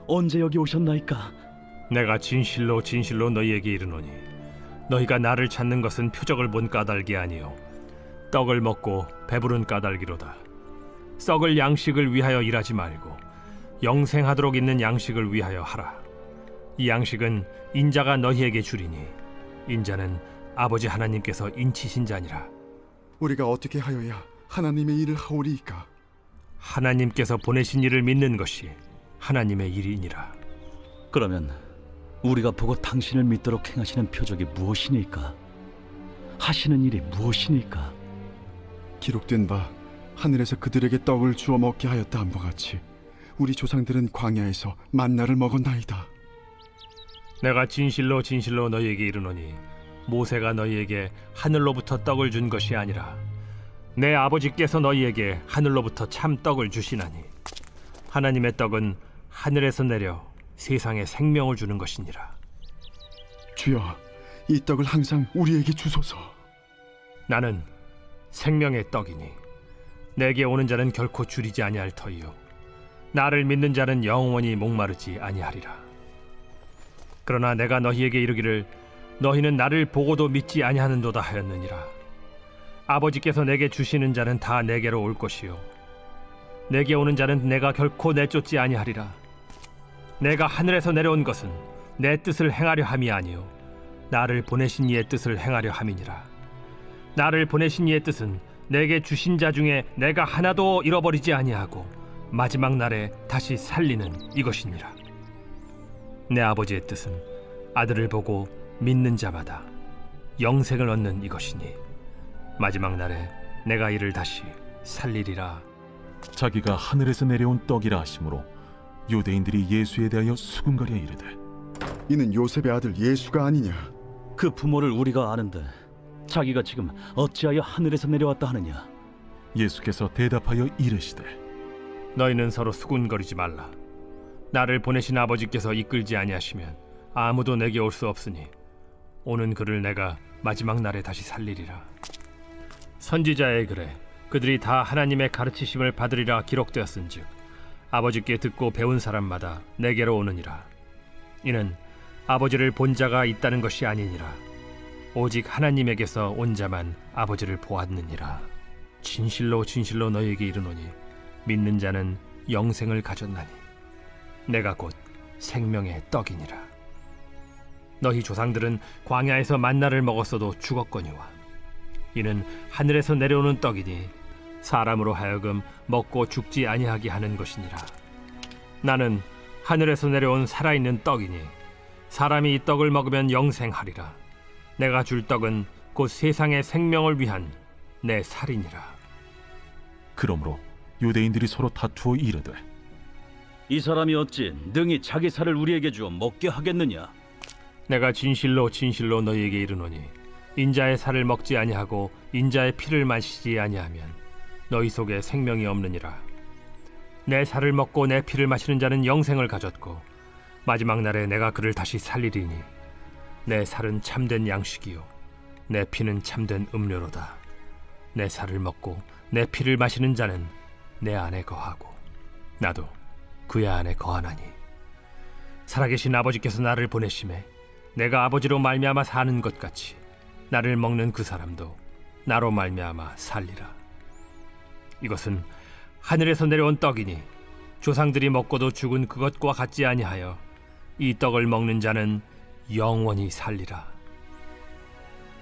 언제 여기 오셨나이까?
내가 진실로 진실로 너희에게 이르노니 너희가 나를 찾는 것은 표적을 본 까닭이 아니요 떡을 먹고 배부른 까닭이로다. 썩을 양식을 위하여 일하지 말고 영생하도록 있는 양식을 위하여 하라. 이 양식은 인자가 너희에게 주리니 인자는 아버지 하나님께서 인치신 자니라.
우리가 어떻게 하여야 하나님의 일을 하오리이까?
하나님께서 보내신 이를 믿는 것이 하나님의 일이니라.
그러면 우리가 보고 당신을 믿도록 행하시는 표적이 무엇이니까? 하시는 일이 무엇이니까?
기록된 바 하늘에서 그들에게 떡을 주어 먹게 하였다 함과 같이 우리 조상들은 광야에서 만나를 먹었나이다.
내가 진실로 진실로 너희에게 이르노니 모세가 너희에게 하늘로부터 떡을 준 것이 아니라 내 아버지께서 너희에게 하늘로부터 참 떡을 주시나니 하나님의 떡은 하늘에서 내려 세상에 생명을 주는 것이니라.
주여, 이 떡을 항상 우리에게 주소서.
나는 생명의 떡이니 내게 오는 자는 결코 줄이지 아니할 터이요 나를 믿는 자는 영원히 목마르지 아니하리라. 그러나 내가 너희에게 이르기를 너희는 나를 보고도 믿지 아니하는도다 하였느니라. 아버지께서 내게 주시는 자는 다 내게로 올 것이요 내게 오는 자는 내가 결코 내쫓지 아니하리라. 내가 하늘에서 내려온 것은 내 뜻을 행하려 함이 아니요 나를 보내신 이의 뜻을 행하려 함이니라. 나를 보내신 이의 뜻은 내게 주신 자 중에 내가 하나도 잃어버리지 아니하고 마지막 날에 다시 살리는 이것이니라. 내 아버지의 뜻은 아들을 보고 믿는 자마다 영생을 얻는 이것이니 마지막 날에 내가 이를 다시 살리리라.
자기가 하늘에서 내려온 떡이라 하심으로 유대인들이 예수에 대하여 수군거려 이르되
이는 요셉의 아들 예수가 아니냐?
그 부모를 우리가 아는데 자기가 지금 어찌하여 하늘에서 내려왔다 하느냐?
예수께서 대답하여 이르시되
너희는 서로 수군거리지 말라. 나를 보내신 아버지께서 이끌지 아니하시면 아무도 내게 올 수 없으니 오는 그를 내가 마지막 날에 다시 살리리라. 선지자의 글에 그들이 다 하나님의 가르치심을 받으리라 기록되었은즉 아버지께 듣고 배운 사람마다 내게로 오느니라. 이는 아버지를 본 자가 있다는 것이 아니니라. 오직 하나님에게서 온 자만 아버지를 보았느니라. 진실로 진실로 너희에게 이르노니 믿는 자는 영생을 가졌나니 내가 곧 생명의 떡이니라. 너희 조상들은 광야에서 만나를 먹었어도 죽었거니와 이는 하늘에서 내려오는 떡이니 사람으로 하여금 먹고 죽지 아니하게 하는 것이니라. 나는 하늘에서 내려온 살아있는 떡이니 사람이 이 떡을 먹으면 영생하리라. 내가 줄 떡은 곧 세상의 생명을 위한 내 살이니라.
그러므로 유대인들이 서로 다투어 이르되
이 사람이 어찌 능히 자기 살을 우리에게 주어 먹게 하겠느냐?
내가 진실로 진실로 너희에게 이르노니 인자의 살을 먹지 아니하고 인자의 피를 마시지 아니하면 너희 속에 생명이 없느니라. 내 살을 먹고 내 피를 마시는 자는 영생을 가졌고 마지막 날에 내가 그를 다시 살리리니 내 살은 참된 양식이요 내 피는 참된 음료로다. 내 살을 먹고 내 피를 마시는 자는 내 안에 거하고 나도 그의 안에 거하나니 살아계신 아버지께서 나를 보내심에 내가 아버지로 말미암아 사는 것 같이 나를 먹는 그 사람도 나로 말미암아 살리라. 이것은 하늘에서 내려온 떡이니 조상들이 먹고도 죽은 그것과 같지 아니하여 이 떡을 먹는 자는 영원히 살리라.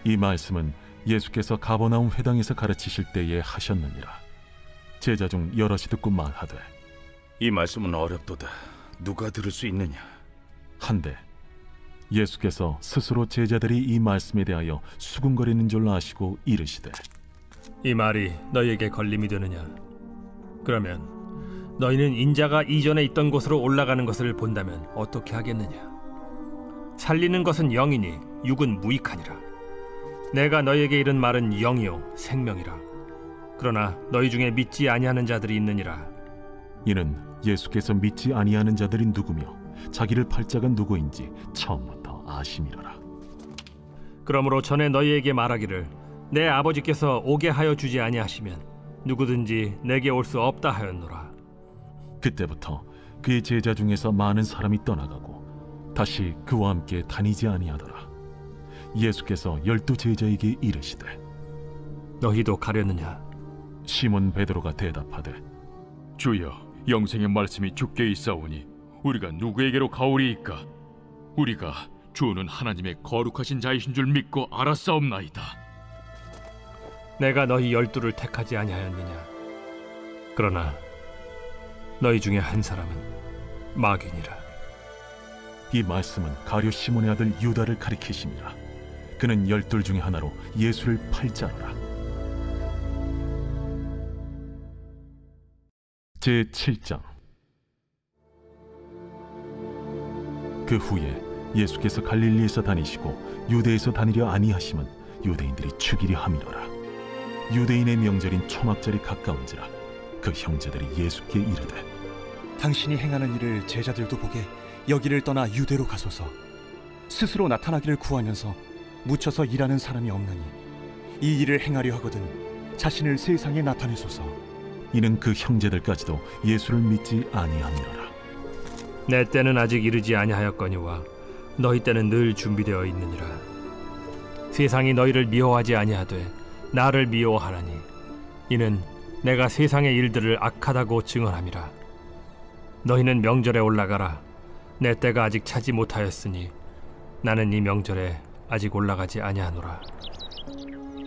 이 말씀은 예수께서 가버나움 회당에서 가르치실 때에 하셨느니라. 제자 중 여럿이 듣고 말하되
이 말씀은 어렵도다. 누가 들을 수 있느냐?
한데 예수께서 스스로 제자들이 이 말씀에 대하여 수군거리는 줄 아시고 이르시되
이 말이 너희에게 걸림이 되느냐? 그러면 너희는 인자가 이전에 있던 곳으로 올라가는 것을 본다면 어떻게 하겠느냐? 살리는 것은 영이니 육은 무익하니라. 내가 너희에게 이른 말은 영이요 생명이라. 그러나 너희 중에 믿지 아니하는 자들이 있느니라.
이는 예수께서 믿지 아니하는 자들이 누구며 자기를 팔 자가 누구인지 처음부터 아심이로라.
그러므로 전에 너희에게 말하기를 내 아버지께서 오게 하여 주지 아니하시면 누구든지 내게 올 수 없다 하였노라.
그때부터 그의 제자 중에서 많은 사람이 떠나가고 다시 그와 함께 다니지 아니하더라. 예수께서 12 제자에게 이르시되
너희도 가려느냐?
시몬 베드로가 대답하되
주여, 영생의 말씀이 주께 있사오니 우리가 누구에게로 가오리이까? 우리가 주는 하나님의 거룩하신 자이신 줄 믿고 알았사옵나이다.
내가 너희 12를 택하지 아니하였느냐? 그러나 너희 중에 한 사람은 마귀니라.
이 말씀은 가룟 시몬의 아들 유다를 가리키심이라. 그는 12 중에 하나로 예수를 팔 자로라. 제7장. 그 후에 예수께서 갈릴리에서 다니시고 유대에서 다니려 아니하심은 유대인들이 죽이려 함이로라. 유대인의 명절인 초막절이 가까운지라. 그 형제들이 예수께 이르되
당신이 행하는 일을 제자들도 보게 여기를 떠나 유대로 가소서. 스스로 나타나기를 구하면서 묻혀서 일하는 사람이 없나니 이 일을 행하려 하거든 자신을 세상에 나타내소서.
이는 그 형제들까지도 예수를 믿지 아니함이로라.
내 때는 아직 이르지 아니하였거니와 너희 때는 늘 준비되어 있느니라. 세상이 너희를 미워하지 아니하되 나를 미워하나니 이는 내가 세상의 일들을 악하다고 증언함이라. 너희는 명절에 올라가라. 내 때가 아직 차지 못하였으니 나는 이 명절에 아직 올라가지 아니하노라.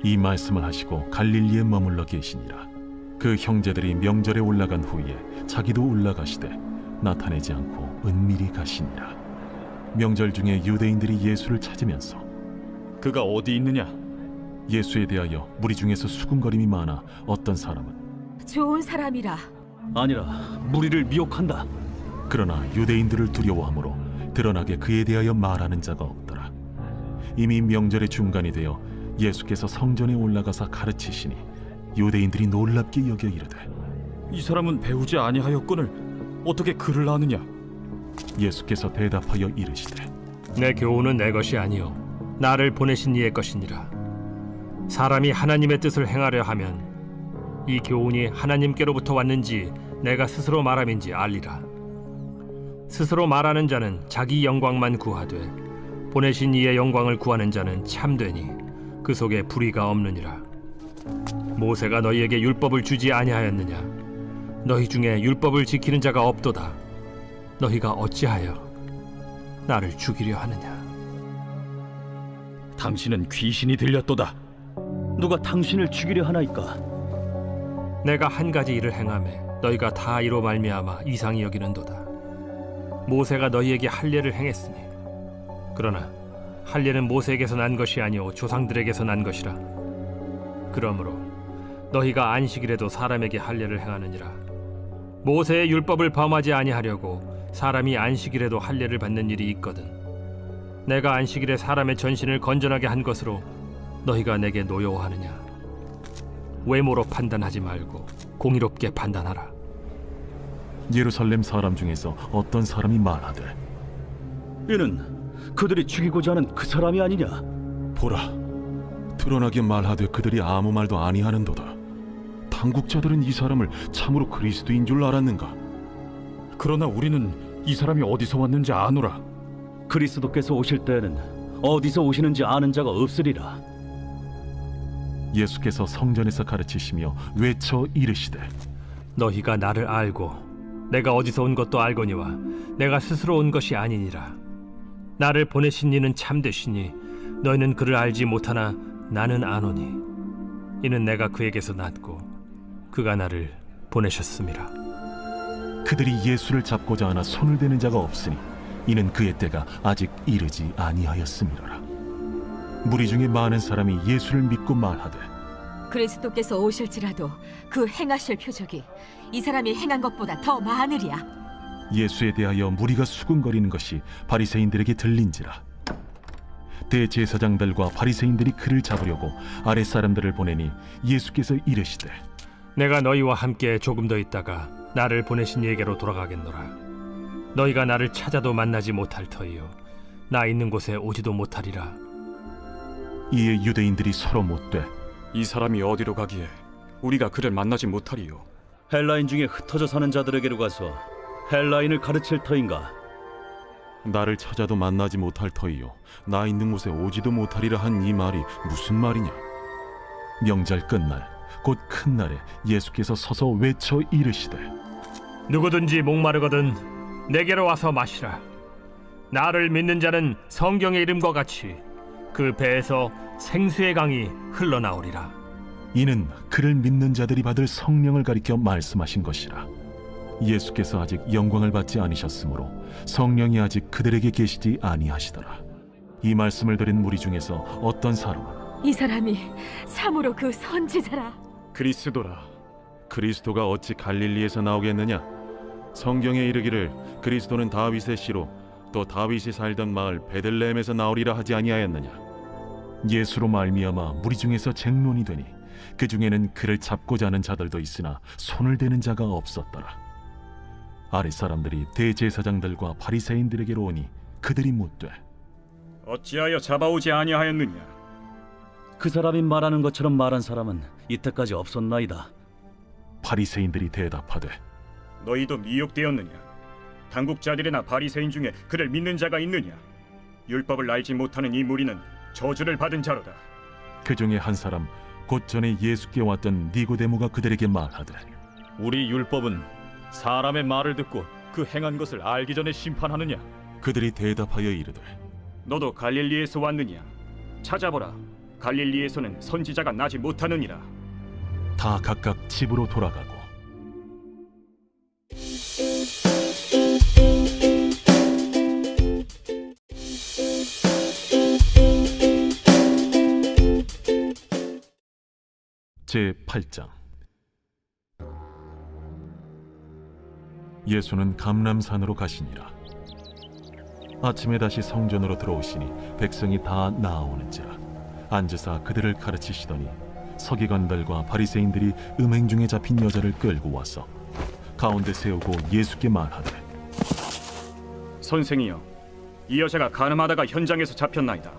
이 말씀을 하시고 갈릴리에 머물러 계시니라. 그 형제들이 명절에 올라간 후에 자기도 올라가시되 나타내지 않고 은밀히 가시니라. 명절 중에 유대인들이 예수를 찾으면서
그가 어디 있느냐?
예수에 대하여 무리 중에서 수군거림이 많아 어떤 사람은
좋은 사람이라.
아니라 무리를 미혹한다.
그러나 유대인들을 두려워하므로 드러나게 그에 대하여 말하는 자가 없더라. 이미 명절의 중간이 되어 예수께서 성전에 올라가사 가르치시니 유대인들이 놀랍게 여겨 이르되
이 사람은 배우지 아니하였거늘 어떻게 그를 아느냐?
예수께서 대답하여 이르시되
내 교훈은 내 것이 아니요 나를 보내신 이의 것이니라. 사람이 하나님의 뜻을 행하려 하면 이 교훈이 하나님께로부터 왔는지 내가 스스로 말함인지 알리라. 스스로 말하는 자는 자기 영광만 구하되 보내신 이의 영광을 구하는 자는 참되니 그 속에 불의가 없느니라. 모세가 너희에게 율법을 주지 아니하였느냐? 너희 중에 율법을 지키는 자가 없도다. 너희가 어찌하여 나를 죽이려 하느냐?
당신은 귀신이 들렸도다.
누가 당신을 죽이려 하나이까?
내가 한 가지 일을 행하매 너희가 다 이로 말미암아 이상히 여기는도다. 모세가 너희에게 할례를 행했으니 그러나 할례는 모세에게서 난 것이 아니오 조상들에게서 난 것이라. 그러므로 너희가 안식일에도 사람에게 할례를 행하느니라. 모세의 율법을 범하지 아니하려고 사람이 안식일에도 할례를 받는 일이 있거든. 내가 안식일에 사람의 전신을 건전하게 한 것으로 너희가 내게 노여워하느냐? 외모로 판단하지 말고 공의롭게 판단하라.
예루살렘 사람 중에서 어떤 사람이 말하되
이는 그들이 죽이고자 하는 그 사람이 아니냐?
보라, 드러나게 말하되 그들이 아무 말도 아니하는도다. 당국자들은 이 사람을 참으로 그리스도인 줄 알았는가?
그러나 우리는 이 사람이 어디서 왔는지 아노라.
그리스도께서 오실 때에는 어디서 오시는지 아는 자가 없으리라.
예수께서 성전에서 가르치시며 외쳐 이르시되
너희가 나를 알고 내가 어디서 온 것도 알거니와 내가 스스로 온 것이 아니니라. 나를 보내신 이는 참되시니 너희는 그를 알지 못하나 나는 아노니 이는 내가 그에게서 났고 그가 나를 보내셨음이라.
그들이 예수를 잡고자 하나 손을 대는 자가 없으니 이는 그의 때가 아직 이르지 아니하였음이로라. 무리 중에 많은 사람이 예수를 믿고 말하되
그리스도께서 오실지라도 그 행하실 표적이 이 사람이 행한 것보다 더 많으리야.
예수에 대하여 무리가 수군거리는 것이 바리새인들에게 들린지라. 대제사장들과 바리새인들이 그를 잡으려고 아랫 사람들을 보내니 예수께서 이르시되
내가 너희와 함께 조금 더 있다가 나를 보내신 이에게로 돌아가겠노라. 너희가 나를 찾아도 만나지 못할 터이요 나 있는 곳에 오지도 못하리라.
이에 유대인들이 서로 묻되
이 사람이 어디로 가기에 우리가 그를 만나지 못하리요?
헬라인 중에 흩어져 사는 자들에게로 가서 헬라인을 가르칠 터인가?
나를 찾아도 만나지 못할 터이요 나 있는 곳에 오지도 못하리라 한 이 말이 무슨 말이냐. 명절 끝날 곧 큰 날에 예수께서 서서 외쳐 이르시되
누구든지 목마르거든 내게로 와서 마시라. 나를 믿는 자는 성경의 이름과 같이 그 배에서 생수의 강이 흘러나오리라.
이는 그를 믿는 자들이 받을 성령을 가리켜 말씀하신 것이라. 예수께서 아직 영광을 받지 않으셨으므로 성령이 아직 그들에게 계시지 아니하시더라. 이 말씀을 들은 무리 중에서 어떤 사람은
이 사람이 참으로 그 선지자라.
그리스도라.
그리스도가 어찌 갈릴리에서 나오겠느냐? 성경에 이르기를 그리스도는 다윗의 씨로 또 다윗이 살던 마을 베들레헴에서 나오리라 하지 아니하였느냐? 예수로 말미암아 무리 중에서 쟁론이 되니 그 중에는 그를 잡고자 하는 자들도 있으나 손을 대는 자가 없었더라. 아랫 사람들이 대제사장들과 바리새인들에게로 오니 그들이 묻되
어찌하여 잡아오지 아니하였느냐?
그 사람이 말하는 것처럼 말한 사람은 이때까지 없었나이다.
바리새인들이 대답하되
너희도 미혹되었느냐? 당국자들이나 바리새인 중에 그를 믿는 자가 있느냐? 율법을 알지 못하는 이 무리는 저주를 받은 자로다.
그 중에 한 사람 곧 전에 예수께 왔던 니고데모가 그들에게 말하되
우리 율법은 사람의 말을 듣고 그 행한 것을 알기 전에 심판하느냐?
그들이 대답하여 이르되
너도 갈릴리에서 왔느냐? 찾아보라. 갈릴리에서는 선지자가 나지 못하느니라.
다 각각 집으로 돌아가고 제8장. 예수는 감람산으로 가시니라. 아침에 다시 성전으로 들어오시니 백성이 다 나아오는지라. 앉으사 그들을 가르치시더니 서기관들과 바리새인들이 음행 중에 잡힌 여자를 끌고 와서 가운데 세우고 예수께 말하되
선생이여, 이 여자가 간음하다가 현장에서 잡혔나이다.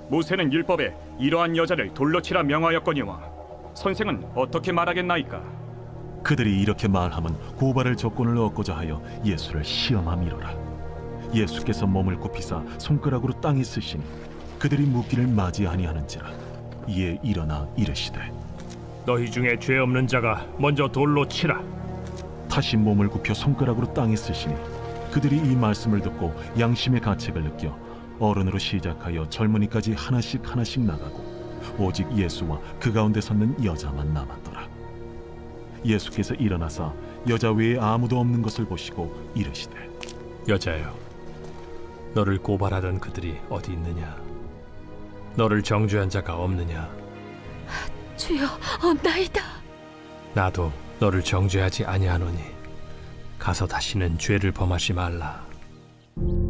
모세는 율법에 이러한 여자를 돌로 치라 명하였거니와 선생은 어떻게 말하겠나이까?
그들이 이렇게 말하면 고발할 조건을 얻고자 하여 예수를 시험함이로라. 예수께서 몸을 굽히사 손가락으로 땅에 쓰시니 그들이 묻기를 맞이아니하는지라. 이에 일어나 이르시되
너희 중에 죄 없는 자가 먼저 돌로 치라.
다시 몸을 굽혀 손가락으로 땅에 쓰시니 그들이 이 말씀을 듣고 양심의 가책을 느껴 어른으로 시작하여 젊은이까지 하나씩 나가고 오직 예수와 그 가운데 섰는 여자만 남았더라. 예수께서 일어나사 여자 외에 아무도 없는 것을 보시고 이르시되
여자여, 너를 고발하던 그들이 어디 있느냐? 너를 정죄한 자가 없느냐?
주여, 없나이다.
나도 너를 정죄하지 아니하노니 가서 다시는 죄를 범하지 말라.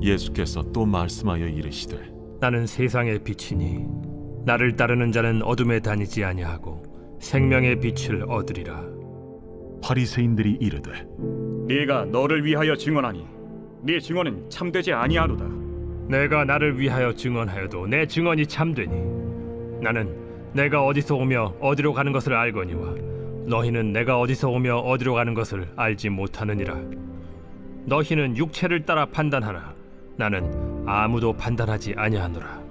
예수께서 또 말씀하여 이르시되
나는 세상의 빛이니 나를 따르는 자는 어둠에 다니지 아니하고 생명의 빛을 얻으리라.
바리새인들이 이르되
네가 너를 위하여 증언하니 네 증언은 참되지 아니하로다.
내가 나를 위하여 증언하여도 내 증언이 참되니 나는 내가 어디서 오며 어디로 가는 것을 알거니와 너희는 내가 어디서 오며 어디로 가는 것을 알지 못하느니라. 너희는 육체를 따라 판단하나 나는 아무도 판단하지 아니하노라.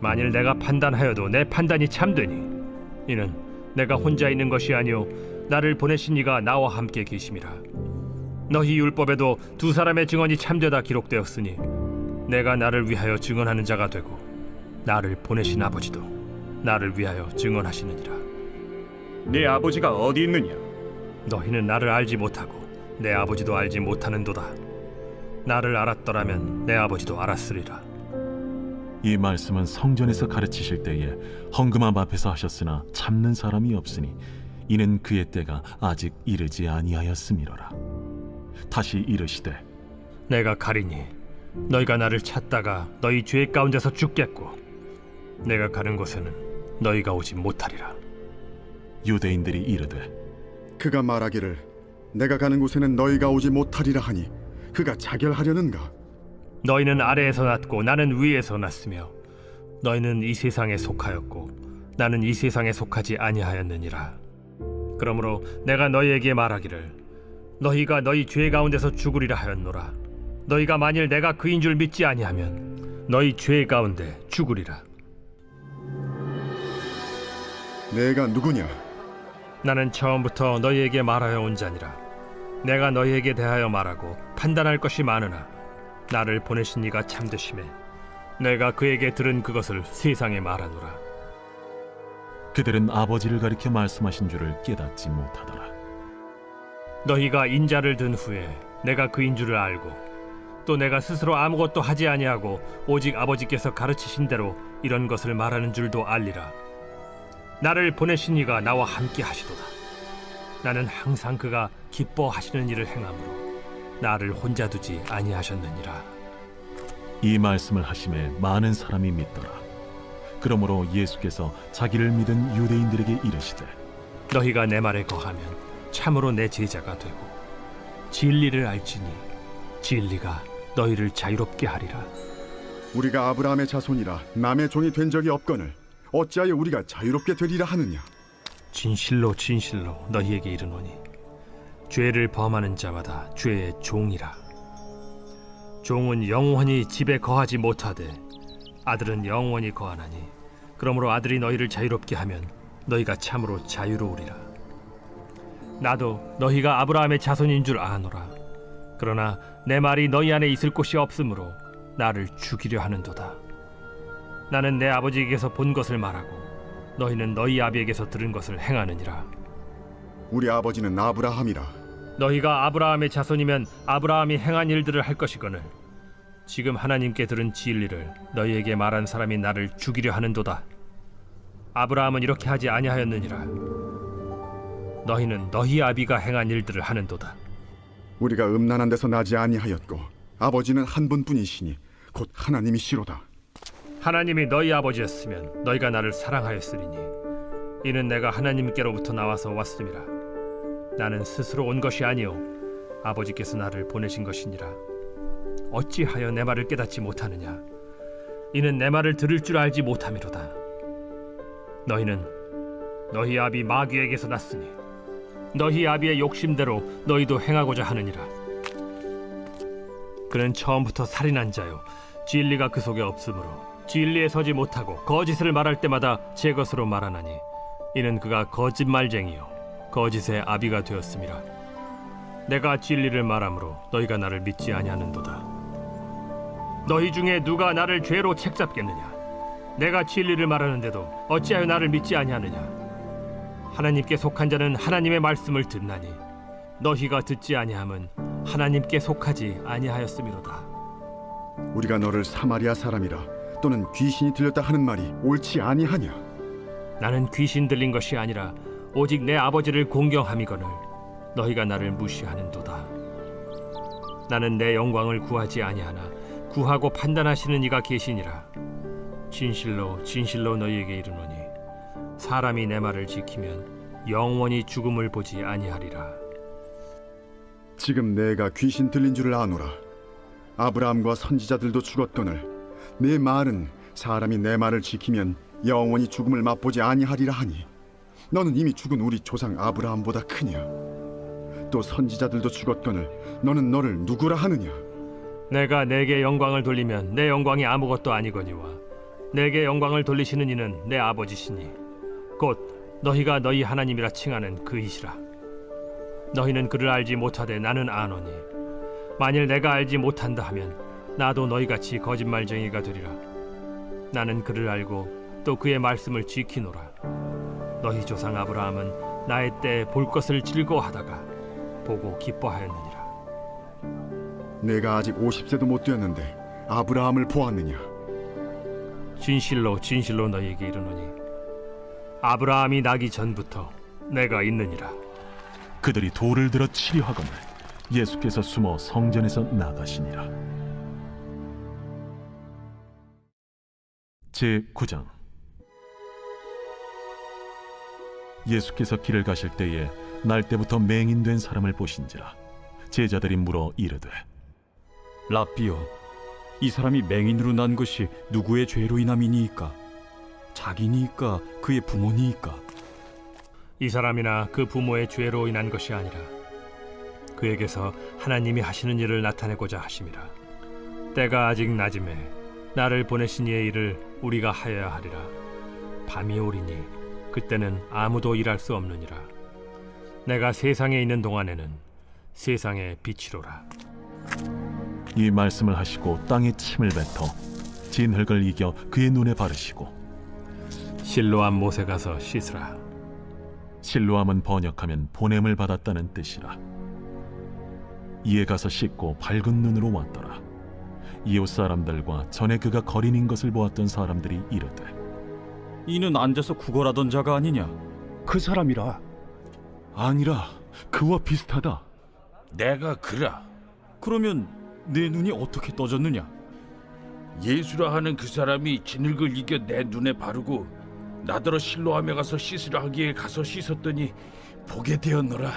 만일 내가 판단하여도 내 판단이 참되니 이는 내가 혼자 있는 것이 아니요 나를 보내신 이가 나와 함께 계심이라. 너희 율법에도 두 사람의 증언이 참되다 기록되었으니 내가 나를 위하여 증언하는 자가 되고 나를 보내신 아버지도 나를 위하여 증언하시느니라.
네 아버지가 어디 있느냐?
너희는 나를 알지 못하고 내 아버지도 알지 못하는도다. 나를 알았더라면 내 아버지도 알았으리라.
이 말씀은 성전에서 가르치실 때에 헌금함 앞에서 하셨으나 참는 사람이 없으니 이는 그의 때가 아직 이르지 아니하였음이로라. 다시 이르시되
내가 가리니 너희가 나를 찾다가 너희 죄 가운데서 죽겠고 내가 가는 곳에는 너희가 오지 못하리라.
유대인들이 이르되
그가 말하기를 내가 가는 곳에는 너희가 오지 못하리라 하니 그가 자결하려는가?
너희는 아래에서 났고 나는 위에서 났으며 너희는 이 세상에 속하였고 나는 이 세상에 속하지 아니하였느니라. 그러므로 내가 너희에게 말하기를 너희가 너희 죄 가운데서 죽으리라 하였노라. 너희가 만일 내가 그인 줄 믿지 아니하면 너희 죄 가운데 죽으리라.
내가 누구냐?
나는 처음부터 너희에게 말하여 온 자니라. 내가 너희에게 대하여 말하고 판단할 것이 많으나 나를 보내신 이가 참되심에 내가 그에게 들은 그것을 세상에 말하노라.
그들은 아버지를 가리켜 말씀하신 줄을 깨닫지 못하더라.
너희가 인자를 든 후에 내가 그인 줄을 알고 또 내가 스스로 아무것도 하지 아니하고 오직 아버지께서 가르치신 대로 이런 것을 말하는 줄도 알리라. 나를 보내신 이가 나와 함께 하시도다. 나는 항상 그가 기뻐하시는 일을 행함으로 나를 혼자 두지 아니하셨느니라.
이 말씀을 하심에 많은 사람이 믿더라. 그러므로 예수께서 자기를 믿은 유대인들에게 이르시되
너희가 내 말에 거하면 참으로 내 제자가 되고 진리를 알지니 진리가 너희를 자유롭게 하리라.
우리가 아브라함의 자손이라 남의 종이 된 적이 없거늘 어찌하여 우리가 자유롭게 되리라 하느냐?
진실로 진실로 너희에게 이르노니 죄를 범하는 자마다 죄의 종이라. 종은 영원히 집에 거하지 못하되 아들은 영원히 거하나니 그러므로 아들이 너희를 자유롭게 하면 너희가 참으로 자유로우리라. 나도 너희가 아브라함의 자손인 줄 아노라. 그러나 내 말이 너희 안에 있을 곳이 없으므로 나를 죽이려 하는도다. 나는 내 아버지에게서 본 것을 말하고 너희는 너희 아비에게서 들은 것을 행하느니라.
우리 아버지는 아브라함이라.
너희가 아브라함의 자손이면 아브라함이 행한 일들을 할 것이거늘 지금 하나님께 들은 진리를 너희에게 말한 사람이 나를 죽이려 하는도다. 아브라함은 이렇게 하지 아니하였느니라. 너희는 너희 아비가 행한 일들을 하는도다.
우리가 음란한 데서 나지 아니하였고 아버지는 한 분뿐이시니 곧 하나님이시로다.
하나님이 너희 아버지였으면 너희가 나를 사랑하였으리니 이는 내가 하나님께로부터 나와서 왔음이라. 나는 스스로 온 것이 아니요 아버지께서 나를 보내신 것이니라. 어찌하여 내 말을 깨닫지 못하느냐? 이는 내 말을 들을 줄 알지 못함이로다. 너희는 너희 아비 마귀에게서 났으니 너희 아비의 욕심대로 너희도 행하고자 하느니라. 그는 처음부터 살인한 자요 진리가 그 속에 없으므로 진리에 서지 못하고 거짓을 말할 때마다 제 것으로 말하나니 이는 그가 거짓말쟁이요 거짓의 아비가 되었음이라. 내가 진리를 말함으로 너희가 나를 믿지 아니하는도다. 너희 중에 누가 나를 죄로 책잡겠느냐? 내가 진리를 말하는데도 어찌하여 나를 믿지 아니하느냐? 하나님께 속한 자는 하나님의 말씀을 듣나니 너희가 듣지 아니함은 하나님께 속하지 아니하였음이로다.
우리가 너를 사마리아 사람이라 또는 귀신이 들렸다 하는 말이 옳지 아니하냐?
나는 귀신 들린 것이 아니라 오직 내 아버지를 공경함이거늘 너희가 나를 무시하는도다. 나는 내 영광을 구하지 아니하나 구하고 판단하시는 이가 계시니라. 진실로 진실로 너희에게 이르노니 사람이 내 말을 지키면 영원히 죽음을 보지 아니하리라.
지금 내가 귀신 들린 줄을 아노라. 아브라함과 선지자들도 죽었거늘 내 말은 사람이 내 말을 지키면 영원히 죽음을 맛보지 아니하리라 하니 너는 이미 죽은 우리 조상 아브라함보다 크냐? 또 선지자들도 죽었거늘 너는 너를 누구라 하느냐?
내가 내게 영광을 돌리면 내 영광이 아무것도 아니거니와 내게 영광을 돌리시는 이는 내 아버지시니 곧 너희가 너희 하나님이라 칭하는 그이시라. 너희는 그를 알지 못하되 나는 아노니 만일 내가 알지 못한다 하면 나도 너희같이 거짓말쟁이가 되리라. 나는 그를 알고 또 그의 말씀을 지키노라. 너희 조상 아브라함은 나의 때에 볼 것을 즐거워하다가 보고 기뻐하였느니라.
내가 아직 50세도 못 되었는데 아브라함을 보았느냐?
진실로 진실로 너희에게 이르노니 아브라함이 나기 전부터 내가 있느니라.
그들이 돌을 들어 치려 하거늘 예수께서 숨어 성전에서 나가시니라. 제9장. 예수께서 길을 가실 때에 날 때부터 맹인된 사람을 보신지라. 제자들이 물어 이르되,
라삐여, 이 사람이 맹인으로 난 것이 누구의 죄로 인함이니이까? 자기니이까 그의 부모니이까?
이 사람이나 그 부모의 죄로 인한 것이 아니라 그에게서 하나님이 하시는 일을 나타내고자 하심이라. 때가 아직 낮음에 나를 보내신 이의 일을 우리가 하여야 하리라. 밤이 오리니 그때는 아무도 일할 수 없느니라. 내가 세상에 있는 동안에는 세상의 빛이로라.
이 말씀을 하시고 땅에 침을 뱉어 진흙을 이겨 그의 눈에 바르시고
실로암 못에 가서 씻으라.
실로암은 번역하면 보냄을 받았다는 뜻이라. 이에 가서 씻고 밝은 눈으로 왔더라. 이웃 사람들과 전에 그가 거린인 것을 보았던 사람들이 이르되,
이는 앉아서 구걸하던 자가 아니냐?
그 사람이라.
아니라 그와 비슷하다.
내가 그라.
그러면 내 눈이 어떻게 떠졌느냐?
예수라 하는 그 사람이 진흙을 이겨 내 눈에 바르고 나더러 실로암에 가서 씻으라 하기에 가서 씻었더니 보게 되었노라.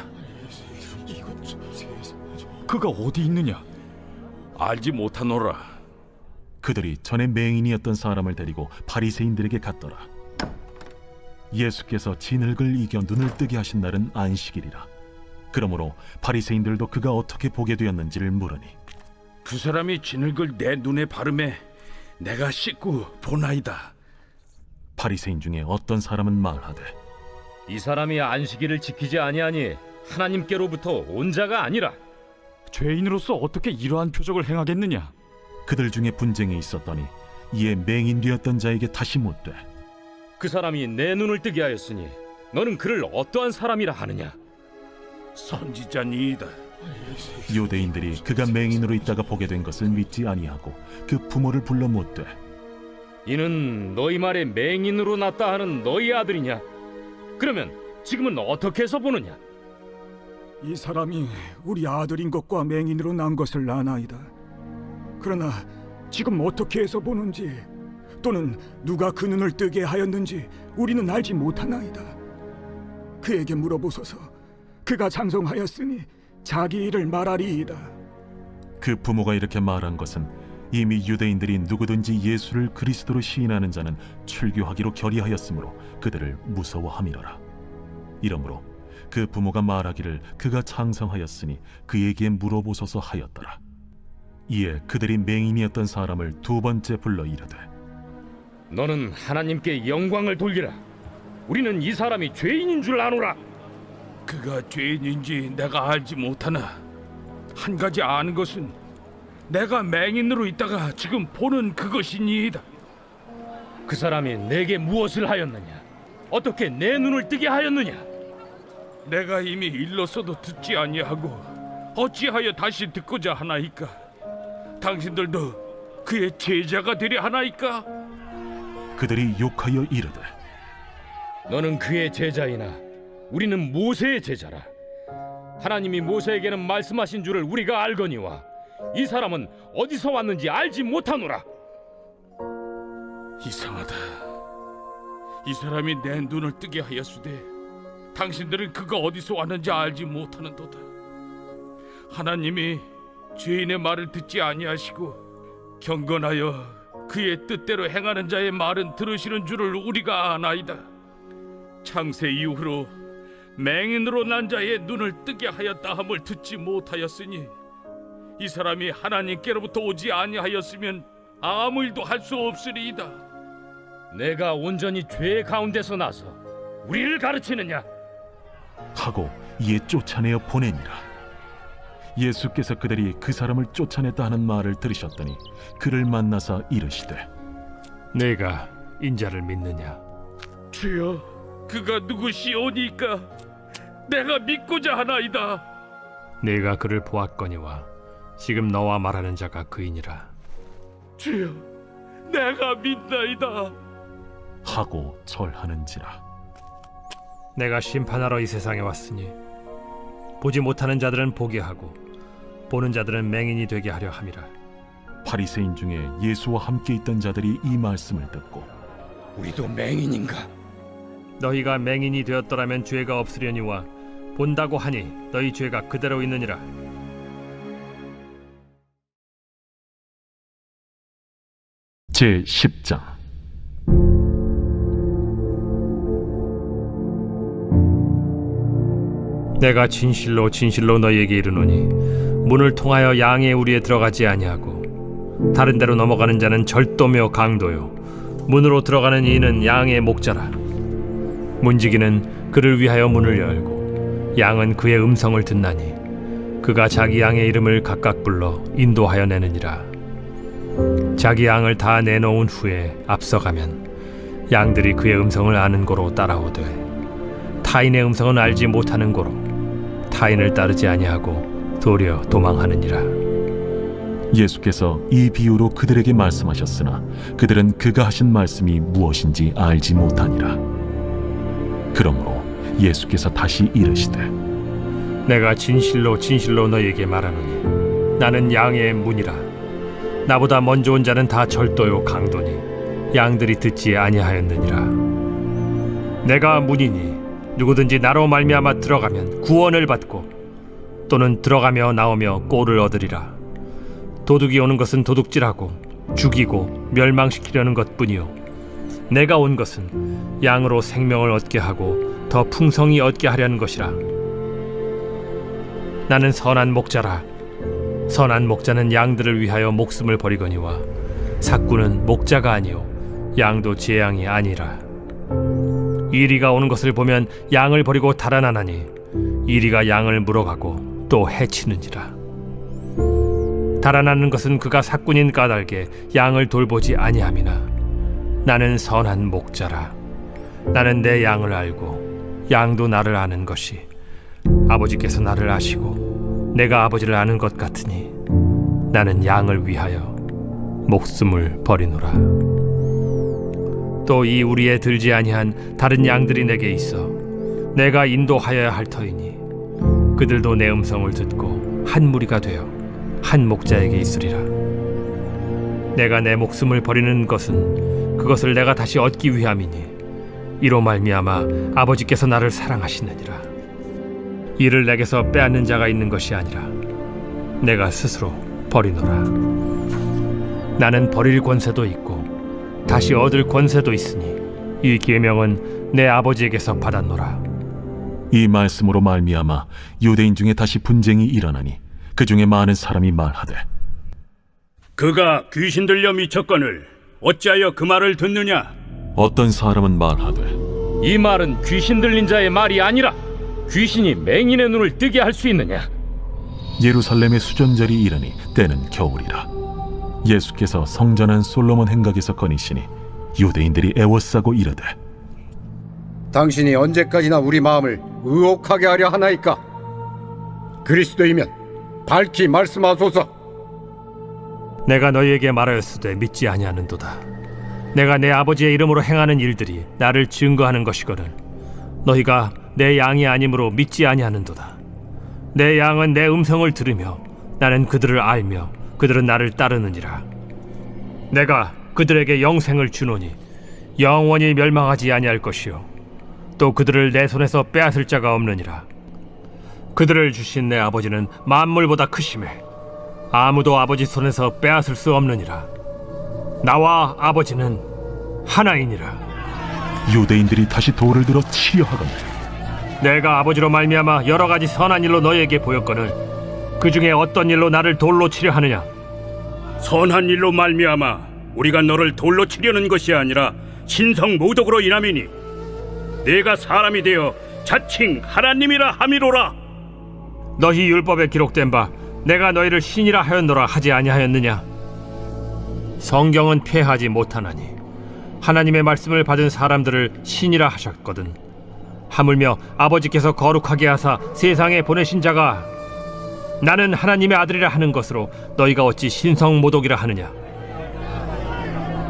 그가 어디 있느냐?
알지 못하노라.
그들이 전에 맹인이었던 사람을 데리고 바리새인들에게 갔더라. 예수께서 진흙을 이겨 눈을 뜨게 하신 날은 안식일이라. 그러므로 바리새인들도 그가 어떻게 보게 되었는지를 물으니,
그 사람이 진흙을 내 눈에 바르매 내가 씻고 보나이다.
바리새인 중에 어떤 사람은 말하되,
이 사람이 안식일을 지키지 아니하니 하나님께로부터 온 자가 아니라.
죄인으로서 어떻게 이러한 표적을 행하겠느냐?
그들 중에 분쟁이 있었더니 이에 맹인되었던 자에게 다시 묻되,
그 사람이 내 눈을 뜨게 하였으니 너는 그를 어떠한 사람이라 하느냐?
선지자니이다.
유대인들이 그가 맹인으로 있다가 보게 된 것을 믿지 아니하고 그 부모를 불러 묻되,
이는 너희 말에 맹인으로 났다 하는 너희 아들이냐? 그러면 지금은 어떻게 해서 보느냐?
이 사람이 우리 아들인 것과 맹인으로 난 것을 아나이다. 그러나 지금 어떻게 해서 보는지 또는 누가 그 눈을 뜨게 하였는지 우리는 알지 못하나이다. 그에게 물어보소서. 그가 장성하였으니 자기 일을 말하리이다.
그 부모가 이렇게 말한 것은 이미 유대인들이 누구든지 예수를 그리스도로 시인하는 자는 출교하기로 결의하였으므로 그들을 무서워함이로라. 이러므로 그 부모가 말하기를 그가 장성하였으니 그에게 물어보소서 하였더라. 이에 그들이 맹인이었던 사람을 두 번째 불러 이르되,
너는 하나님께 영광을 돌리라. 우리는 이 사람이 죄인인 줄 아노라.
그가 죄인인지 내가 알지 못하나 한 가지 아는 것은 내가 맹인으로 있다가 지금 보는 그것이니이다.
그 사람이 내게 무엇을 하였느냐? 어떻게 내 눈을 뜨게 하였느냐?
내가 이미 일렀어도 듣지 아니하고 어찌하여 다시 듣고자 하나이까? 당신들도 그의 제자가 되려 하나이까?
그들이 욕하여 이르되,
너는 그의 제자이나 우리는 모세의 제자라. 하나님이 모세에게는 말씀하신 줄을 우리가 알거니와 이 사람은 어디서 왔는지 알지 못하노라.
이상하다. 이 사람이 내 눈을 뜨게 하였으되 당신들은 그가 어디서 왔는지 알지 못하는도다. 하나님이 죄인의 말을 듣지 아니하시고 경건하여 그의 뜻대로 행하는 자의 말은 들으시는 줄을 우리가 아나이다. 창세 이후로 맹인으로 난 자의 눈을 뜨게 하였다 함을 듣지 못하였으니 이 사람이 하나님께로부터 오지 아니하였으면 아무 일도 할 수 없으리이다.
내가 온전히 죄 가운데서 나서 우리를 가르치느냐?
하고 이에 쫓아내어 보내니라. 예수께서 그들이 그 사람을 쫓아냈다 하는 말을 들으셨더니 그를 만나사 이르시되,
내가 인자를 믿느냐?
주여, 그가 누구시오니까 내가 믿고자 하나이다.
내가 그를 보았거니와 지금 너와 말하는 자가 그이니라.
주여, 내가 믿나이다.
하고 절하는지라.
내가 심판하러 이 세상에 왔으니 보지 못하는 자들은 보게 하고 보는 자들은 맹인이 되게 하려 함이라.
바리새인 중에 예수와 함께 있던 자들이 이 말씀을 듣고
우리도 맹인인가?
너희가 맹인이 되었더라면 죄가 없으려니와 본다고 하니 너희 죄가 그대로 있느니라.
제10장.
내가 진실로 진실로 너희에게 이르노니 문을 통하여 양의 우리에 들어가지 아니하고 다른 데로 넘어가는 자는 절도며 강도요 문으로 들어가는 이는 양의 목자라. 문지기는 그를 위하여 문을 열고 양은 그의 음성을 듣나니 그가 자기 양의 이름을 각각 불러 인도하여 내느니라. 자기 양을 다 내놓은 후에 앞서가면 양들이 그의 음성을 아는 고로 따라오되 타인의 음성은 알지 못하는 고로 타인을 따르지 아니하고 도리어 도망하느니라.
예수께서 이 비유로 그들에게 말씀하셨으나 그들은 그가 하신 말씀이 무엇인지 알지 못하니라. 그러므로 예수께서 다시 이르시되
내가 진실로 진실로 너희에게 말하노니 나는 양의 문이라. 나보다 먼저 온 자는 다 절도요 강도니 양들이 듣지 아니하였느니라. 내가 문이니 누구든지 나로 말미암아 들어가면 구원을 받고 또는 들어가며 나오며 꼴을 얻으리라. 도둑이 오는 것은 도둑질하고 죽이고 멸망시키려는 것뿐이요 내가 온 것은 양으로 생명을 얻게 하고 더 풍성히 얻게 하려는 것이라. 나는 선한 목자라. 선한 목자는 양들을 위하여 목숨을 버리거니와 삭구는 목자가 아니요 양도 제 양이 아니라. 이리가 오는 것을 보면 양을 버리고 달아나나니 이리가 양을 물어가고 또 해치는지라. 달아나는 것은 그가 삭군인 까닭에 양을 돌보지 아니함이나 나는 선한 목자라. 나는 내 양을 알고 양도 나를 아는 것이 아버지께서 나를 아시고 내가 아버지를 아는 것 같으니 나는 양을 위하여 목숨을 버리노라. 또 이 우리에 들지 아니한 다른 양들이 내게 있어 내가 인도하여야 할 터이니 그들도 내 음성을 듣고 한 무리가 되어 한 목자에게 있으리라. 내가 내 목숨을 버리는 것은 그것을 내가 다시 얻기 위함이니 이로 말미암아 아버지께서 나를 사랑하시느니라. 이를 내게서 빼앗는 자가 있는 것이 아니라 내가 스스로 버리노라. 나는 버릴 권세도 있고 다시 얻을 권세도 있으니 이 계명은 내 아버지에게서 받았노라.
이 말씀으로 말미암아 유대인 중에 다시 분쟁이 일어나니 그 중에 많은 사람이 말하되
그가 귀신 들려 미쳤거늘 어찌하여 그 말을 듣느냐?
어떤 사람은 말하되
이 말은 귀신 들린 자의 말이 아니라 귀신이 맹인의 눈을 뜨게 할 수 있느냐?
예루살렘의 수전절이 이르니 때는 겨울이라. 예수께서 성전한 솔로몬 행각에서 거니시니 유대인들이 애워싸고 이르되
당신이 언제까지나 우리 마음을 의혹하게 하려 하나이까? 그리스도이면 밝히 말씀하소서.
내가 너희에게 말하였으되 믿지 아니하는도다. 내가 내 아버지의 이름으로 행하는 일들이 나를 증거하는 것이거늘 너희가 내 양이 아니므로 믿지 아니하는도다. 내 양은 내 음성을 들으며 나는 그들을 알며 그들은 나를 따르느니라. 내가 그들에게 영생을 주노니 영원히 멸망하지 아니할 것이요 또 그들을 내 손에서 빼앗을 자가 없느니라. 그들을 주신 내 아버지는 만물보다 크심에 아무도 아버지 손에서 빼앗을 수 없느니라. 나와 아버지는 하나이니라.
유대인들이 다시 돌을 들어 치려 하거늘
내가 아버지로 말미암아 여러 가지 선한 일로 너희에게 보였거늘 그 중에 어떤 일로 나를 돌로 치려 하느냐?
선한 일로 말미암아 우리가 너를 돌로 치려는 것이 아니라 신성 모독으로 인함이니 내가 사람이 되어 자칭 하나님이라 함이로라.
너희 율법에 기록된 바 내가 너희를 신이라 하였노라 하지 아니하였느냐? 성경은 폐하지 못하나니 하나님의 말씀을 받은 사람들을 신이라 하셨거든. 하물며 아버지께서 거룩하게 하사 세상에 보내신 자가 나는 하나님의 아들이라 하는 것으로 너희가 어찌 신성모독이라 하느냐.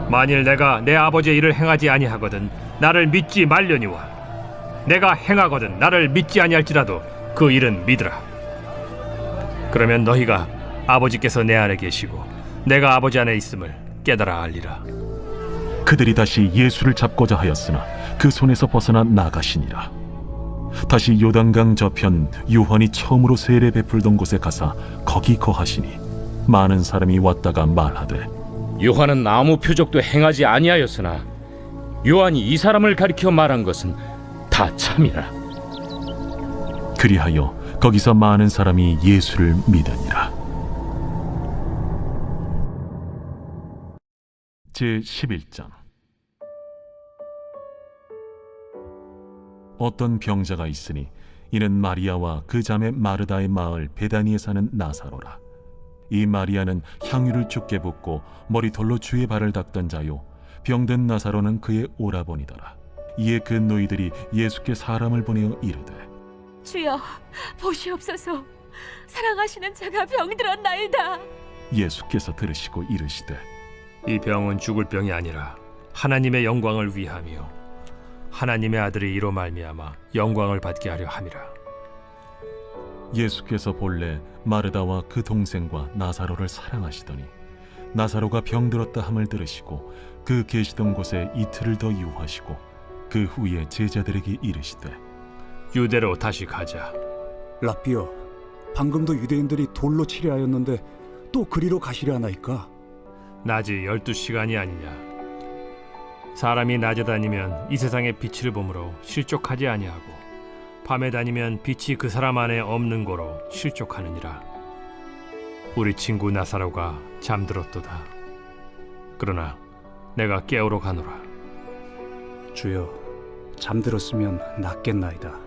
만일 내가 내 아버지의 일을 행하지 아니하거든 나를 믿지 말려니와 내가 행하거든 나를 믿지 아니할지라도 그 일은 믿으라. 그러면 너희가 아버지께서 내 안에 계시고 내가 아버지 안에 있음을 깨달아 알리라.
그들이 다시 예수를 잡고자 하였으나 그 손에서 벗어나 나가시니라. 다시 요단강 저편 요한이 처음으로 세례 베풀던 곳에 가사 거기 거하시니 많은 사람이 왔다가 말하되
요한은 아무 표적도 행하지 아니하였으나 요한이 이 사람을 가리켜 말한 것은 다 참이라.
그리하여 거기서 많은 사람이 예수를 믿으니라. 제11장. 어떤 병자가 있으니 이는 마리아와 그 자매 마르다의 마을 베다니에 사는 나사로라. 이 마리아는 향유를 죽게 붓고 머리털로 주의 발을 닦던 자요 병든 나사로는 그의 오라버니더라. 이에 그 노이들이 예수께 사람을 보내어 이르되
주여 보시옵소서, 사랑하시는 자가 병들었나이다.
예수께서 들으시고 이르시되
이 병은 죽을 병이 아니라 하나님의 영광을 위함이요 하나님의 아들이 이로 말미암아 영광을 받게 하려 함이라.
예수께서 본래 마르다와 그 동생과 나사로를 사랑하시더니 나사로가 병들었다 함을 들으시고 그 계시던 곳에 이틀을 더 유하시고 그 후에 제자들에게 이르시되
유대로 다시 가자.
라삐여, 방금도 유대인들이 돌로 치려 하였는데 또 그리로 가시려 하나이까?
낮이 12시간이 아니냐. 사람이 낮에 다니면 이 세상의 빛을 보므로 실족하지 아니하고 밤에 다니면 빛이 그 사람 안에 없는 고로 실족하느니라. 우리 친구 나사로가 잠들었도다. 그러나 내가 깨우러 가노라.
주여, 잠들었으면 낫겠나이다.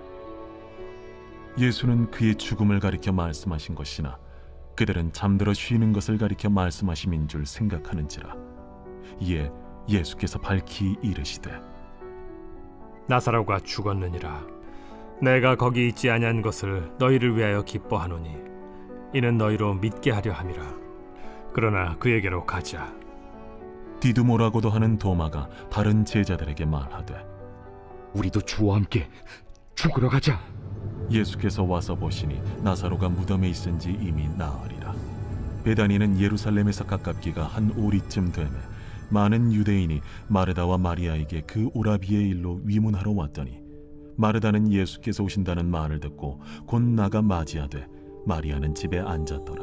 예수는 그의 죽음을 가리켜 말씀하신 것이나 그들은 잠들어 쉬는 것을 가리켜 말씀하심인 줄 생각하는지라. 이에 예수께서 밝히 이르시되
나사로가 죽었느니라. 내가 거기 있지 아니한 것을 너희를 위하여 기뻐하노니 이는 너희로 믿게 하려 함이라. 그러나 그에게로 가자.
디두모라고도 하는 도마가 다른 제자들에게 말하되
우리도 주와 함께 죽으러 가자.
예수께서 와서 보시니 나사로가 무덤에 있은지 이미 나으리라. 베다니는 예루살렘에서 가깝기가 한 오리쯤 되매 많은 유대인이 마르다와 마리아에게 그 오라비의 일로 위문하러 왔더니 마르다는 예수께서 오신다는 말을 듣고 곧 나가 맞이하되 마리아는 집에 앉았더라.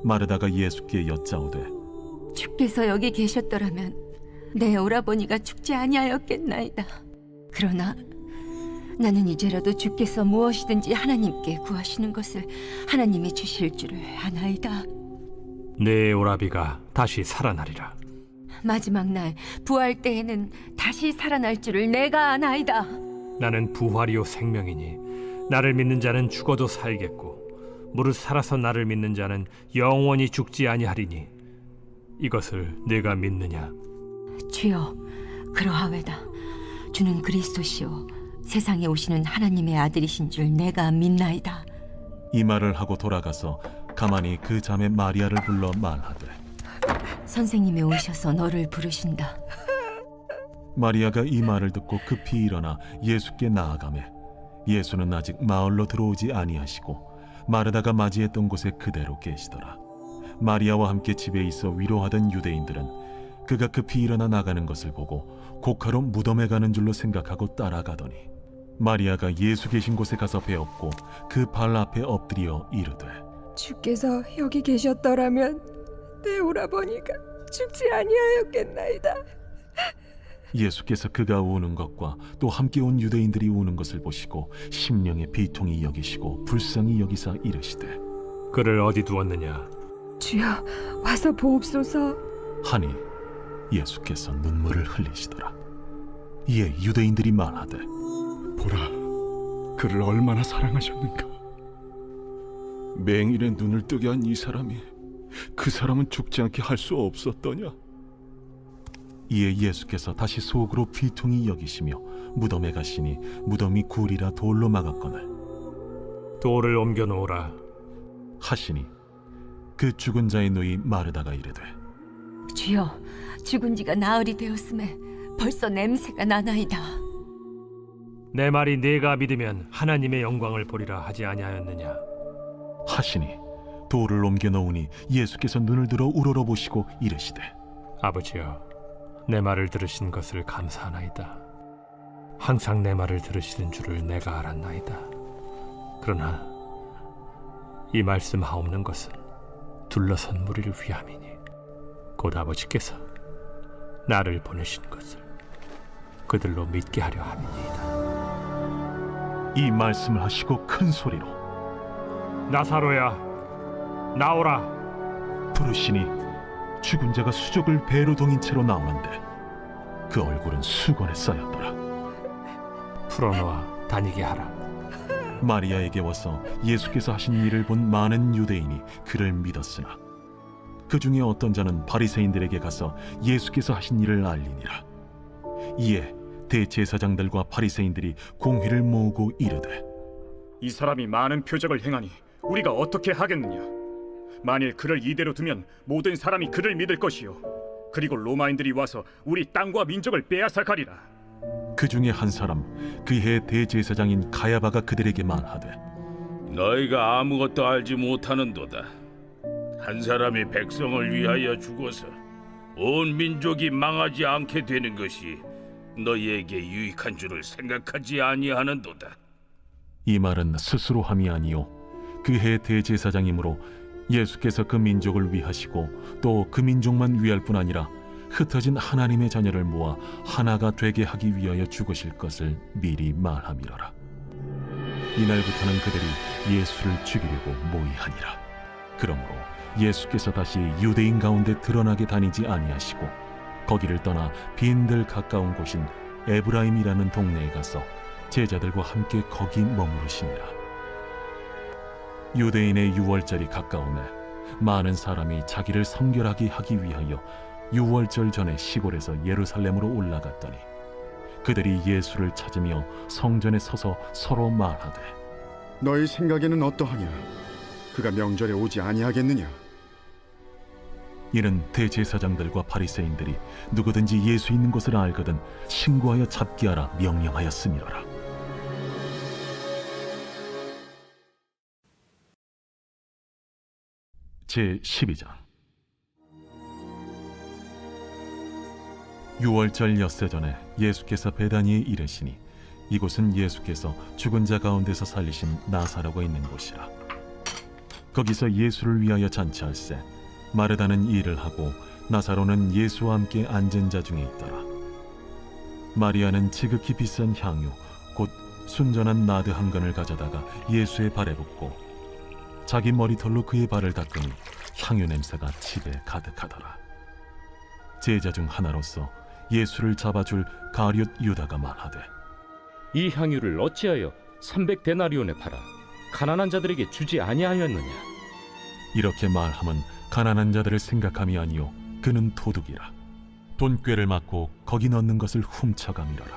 마르다가 예수께 여짜오되
주께서 여기 계셨더라면 내 오라버니가 죽지 아니하였겠나이다. 그러나 나는 이제라도 주께서 무엇이든지 하나님께 구하시는 것을 하나님이 주실 줄을 아나이다.
내 오라비가 다시 살아나리라.
마지막 날 부활 때에는 다시 살아날 줄을 내가 아나이다.
나는 부활이요 생명이니 나를 믿는 자는 죽어도 살겠고 무릇 살아서 나를 믿는 자는 영원히 죽지 아니하리니 이것을 네가 믿느냐?
주여, 그러하외다. 주는 그리스도시요 세상에 오시는 하나님의 아들이신 줄 내가 믿나이다.
이 말을 하고 돌아가서 가만히 그 자매 마리아를 불러 말하되
선생님이 오셔서 너를 부르신다.
마리아가 이 말을 듣고 급히 일어나 예수께 나아가매 예수는 아직 마을로 들어오지 아니하시고 마르다가 맞이했던 곳에 그대로 계시더라. 마리아와 함께 집에 있어 위로하던 유대인들은 그가 급히 일어나 나가는 것을 보고 곡하러 무덤에 가는 줄로 생각하고 따라가더니 마리아가 예수 계신 곳에 가서 배웠고 그 발 앞에 엎드려 이르되
주께서 여기 계셨더라면 내 오라버니가 죽지 아니하였겠나이다.
예수께서 그가 우는 것과 또 함께 온 유대인들이 우는 것을 보시고 심령의 비통이 여기시고 불쌍히 여기사 이르시되
그를 어디 두었느냐?
주여, 와서 보옵소서.
하니 예수께서 눈물을 흘리시더라. 이에 유대인들이 말하되
보라, 그를 얼마나 사랑하셨는가.
맹인의 눈을 뜨게 한 이 사람이 그 사람은 죽지 않게 할 수 없었더냐? 이에 예수께서 다시 속으로 비통히 여기시며 무덤에 가시니 무덤이 굴이라 돌로 막았거늘
돌을 옮겨 놓으라
하시니 그 죽은 자의 누이 마르다가 이르되
주여, 죽은 지가 나흘이 되었음에 벌써 냄새가 나나이다.
내 말이 네가 믿으면 하나님의 영광을 보리라 하지 아니하였느냐.
하시니 돌을 옮겨 놓으니 예수께서 눈을 들어 우러러보시고 이르시되
아버지여, 내 말을 들으신 것을 감사하나이다. 항상 내 말을 들으시는 줄을 내가 알았나이다. 그러나 이 말씀하옵는 것은 둘러선 무리를 위함이니 곧 아버지께서 나를 보내신 것을 그들로 믿게 하려 함이니이다.
이 말씀을 하시고 큰 소리로
나사로야, 나오라
부르시니 죽은 자가 수족을 배로 동인 채로 나오는데 그 얼굴은 수건에 쌓였더라.
풀어놓아 다니게 하라.
마리아에게 와서 예수께서 하신 일을 본 많은 유대인이 그를 믿었으나 그 중에 어떤 자는 바리새인들에게 가서 예수께서 하신 일을 알리니라. 이에 대제사장들과 바리새인들이 공회를 모으고 이르되
이 사람이 많은 표적을 행하니 우리가 어떻게 하겠느냐? 만일 그를 이대로 두면 모든 사람이 그를 믿을 것이요, 그리고 로마인들이 와서 우리 땅과 민족을 빼앗아 가리라.
그 중에 한 사람 그의 대제사장인 가야바가 그들에게 말하되
너희가 아무것도 알지 못하는도다. 한 사람이 백성을 위하여 죽어서 온 민족이 망하지 않게 되는 것이 너희에게 유익한 줄을 생각하지 아니하는도다.
이 말은 스스로 함이 아니요 그의 대제사장이므로 예수께서 그 민족을 위하시고 또 그 민족만 위할 뿐 아니라 흩어진 하나님의 자녀를 모아 하나가 되게 하기 위하여 죽으실 것을 미리 말함이로라. 이날부터는 그들이 예수를 죽이려고 모의하니라. 그러므로 예수께서 다시 유대인 가운데 드러나게 다니지 아니하시고 거기를 떠나 빈들 가까운 곳인 에브라임이라는 동네에 가서 제자들과 함께 거기 머무르시니라. 유대인의 유월절이 가까우매 많은 사람이 자기를 성결하게 하기 위하여 유월절 전에 시골에서 예루살렘으로 올라갔더니 그들이 예수를 찾으며 성전에 서서 서로 말하되
너희 생각에는 어떠하냐? 그가 명절에 오지 아니하겠느냐?
이는 대제사장들과 바리새인들이 누구든지 예수 있는 것을 알거든 신고하여 잡게 하라 명령하였음이로라. 제12장 유월절 엿새 전에 예수께서 베다니에 이르시니 이곳은 예수께서 죽은 자 가운데서 살리신 나사로가 있는 곳이라. 거기서 예수를 위하여 잔치할세 마르다는 일을 하고 나사로는 예수와 함께 앉은 자 중에 있더라. 마리아는 지극히 비싼 향유 곧 순전한 나드 한 근을 가져다가 예수의 발에 붓고 자기 머리털로 그의 발을 닦으니 향유 냄새가 집에 가득하더라. 제자 중 하나로서 예수를 잡아줄 가룟 유다가 말하되
이 향유를 어찌하여 300데나리온에 팔아 가난한 자들에게 주지 아니하였느냐?
이렇게 말함은 가난한 자들을 생각함이 아니요 그는 도둑이라. 돈꾀를 맞고 거기 넣는 것을 훔쳐감이로라.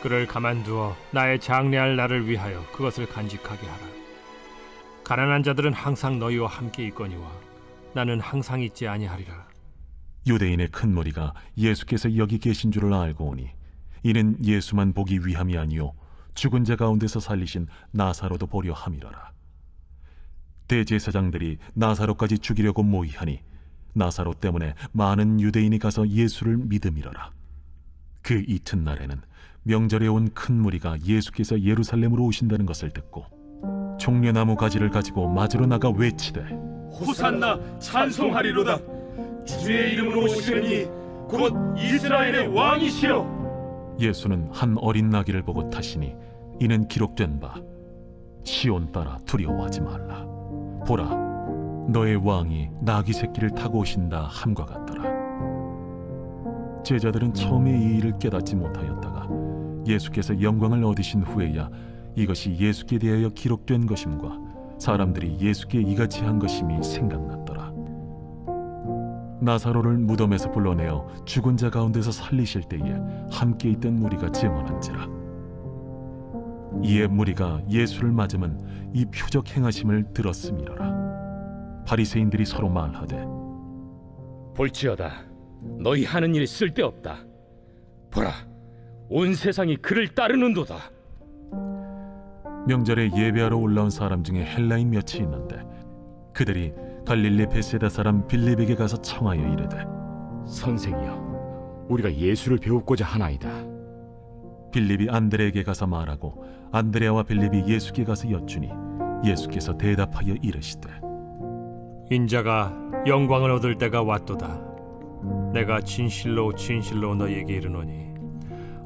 그를 가만두어 나의 장래할 날을 위하여 그것을 간직하게 하라. 가난한 자들은 항상 너희와 함께 있거니와 나는 항상 있지 아니하리라.
유대인의 큰 무리가 예수께서 여기 계신 줄을 알고 오니 이는 예수만 보기 위함이 아니요 죽은 자 가운데서 살리신 나사로도 보려 함이로라. 대제사장들이 나사로까지 죽이려고 모의하니 나사로 때문에 많은 유대인이 가서 예수를 믿음이로라. 그 이튿날에는 명절에 온 큰 무리가 예수께서 예루살렘으로 오신다는 것을 듣고 종려나무 가지를 가지고 맞으러 나가 외치되
호산나 찬송하리로다. 주의 이름으로 오시니 곧 이스라엘의 왕이시여.
예수는 한 어린 나귀를 보고 타시니 이는 기록된 바 시온 딸아 두려워하지 말라. 보라 너의 왕이 나귀 새끼를 타고 오신다 함과 같더라. 제자들은 처음에 이 일을 깨닫지 못하였다가 예수께서 영광을 얻으신 후에야 이것이 예수께 대하여 기록된 것임과 사람들이 예수께 이같이 한 것임이 생각났더라. 나사로를 무덤에서 불러내어 죽은 자 가운데서 살리실 때에 함께 있던 무리가 증언한지라. 이에 무리가 예수를 맞으면 이 표적 행하심을 들었음이로라. 바리새인들이 서로 말하되
볼지어다, 너희 하는 일이 쓸데없다. 보라, 온 세상이 그를 따르는도다.
명절에 예배하러 올라온 사람 중에 헬라인 몇이 있는데 그들이 갈릴리 베세다 사람 빌립에게 가서 청하여 이르되
선생이여, 우리가 예수를 배우고자 하나이다.
빌립이 안드레에게 가서 말하고 안드레와 빌립이 예수께 가서 여쭈니 예수께서 대답하여 이르시되
인자가 영광을 얻을 때가 왔도다. 내가 진실로 진실로 너희에게 이르노니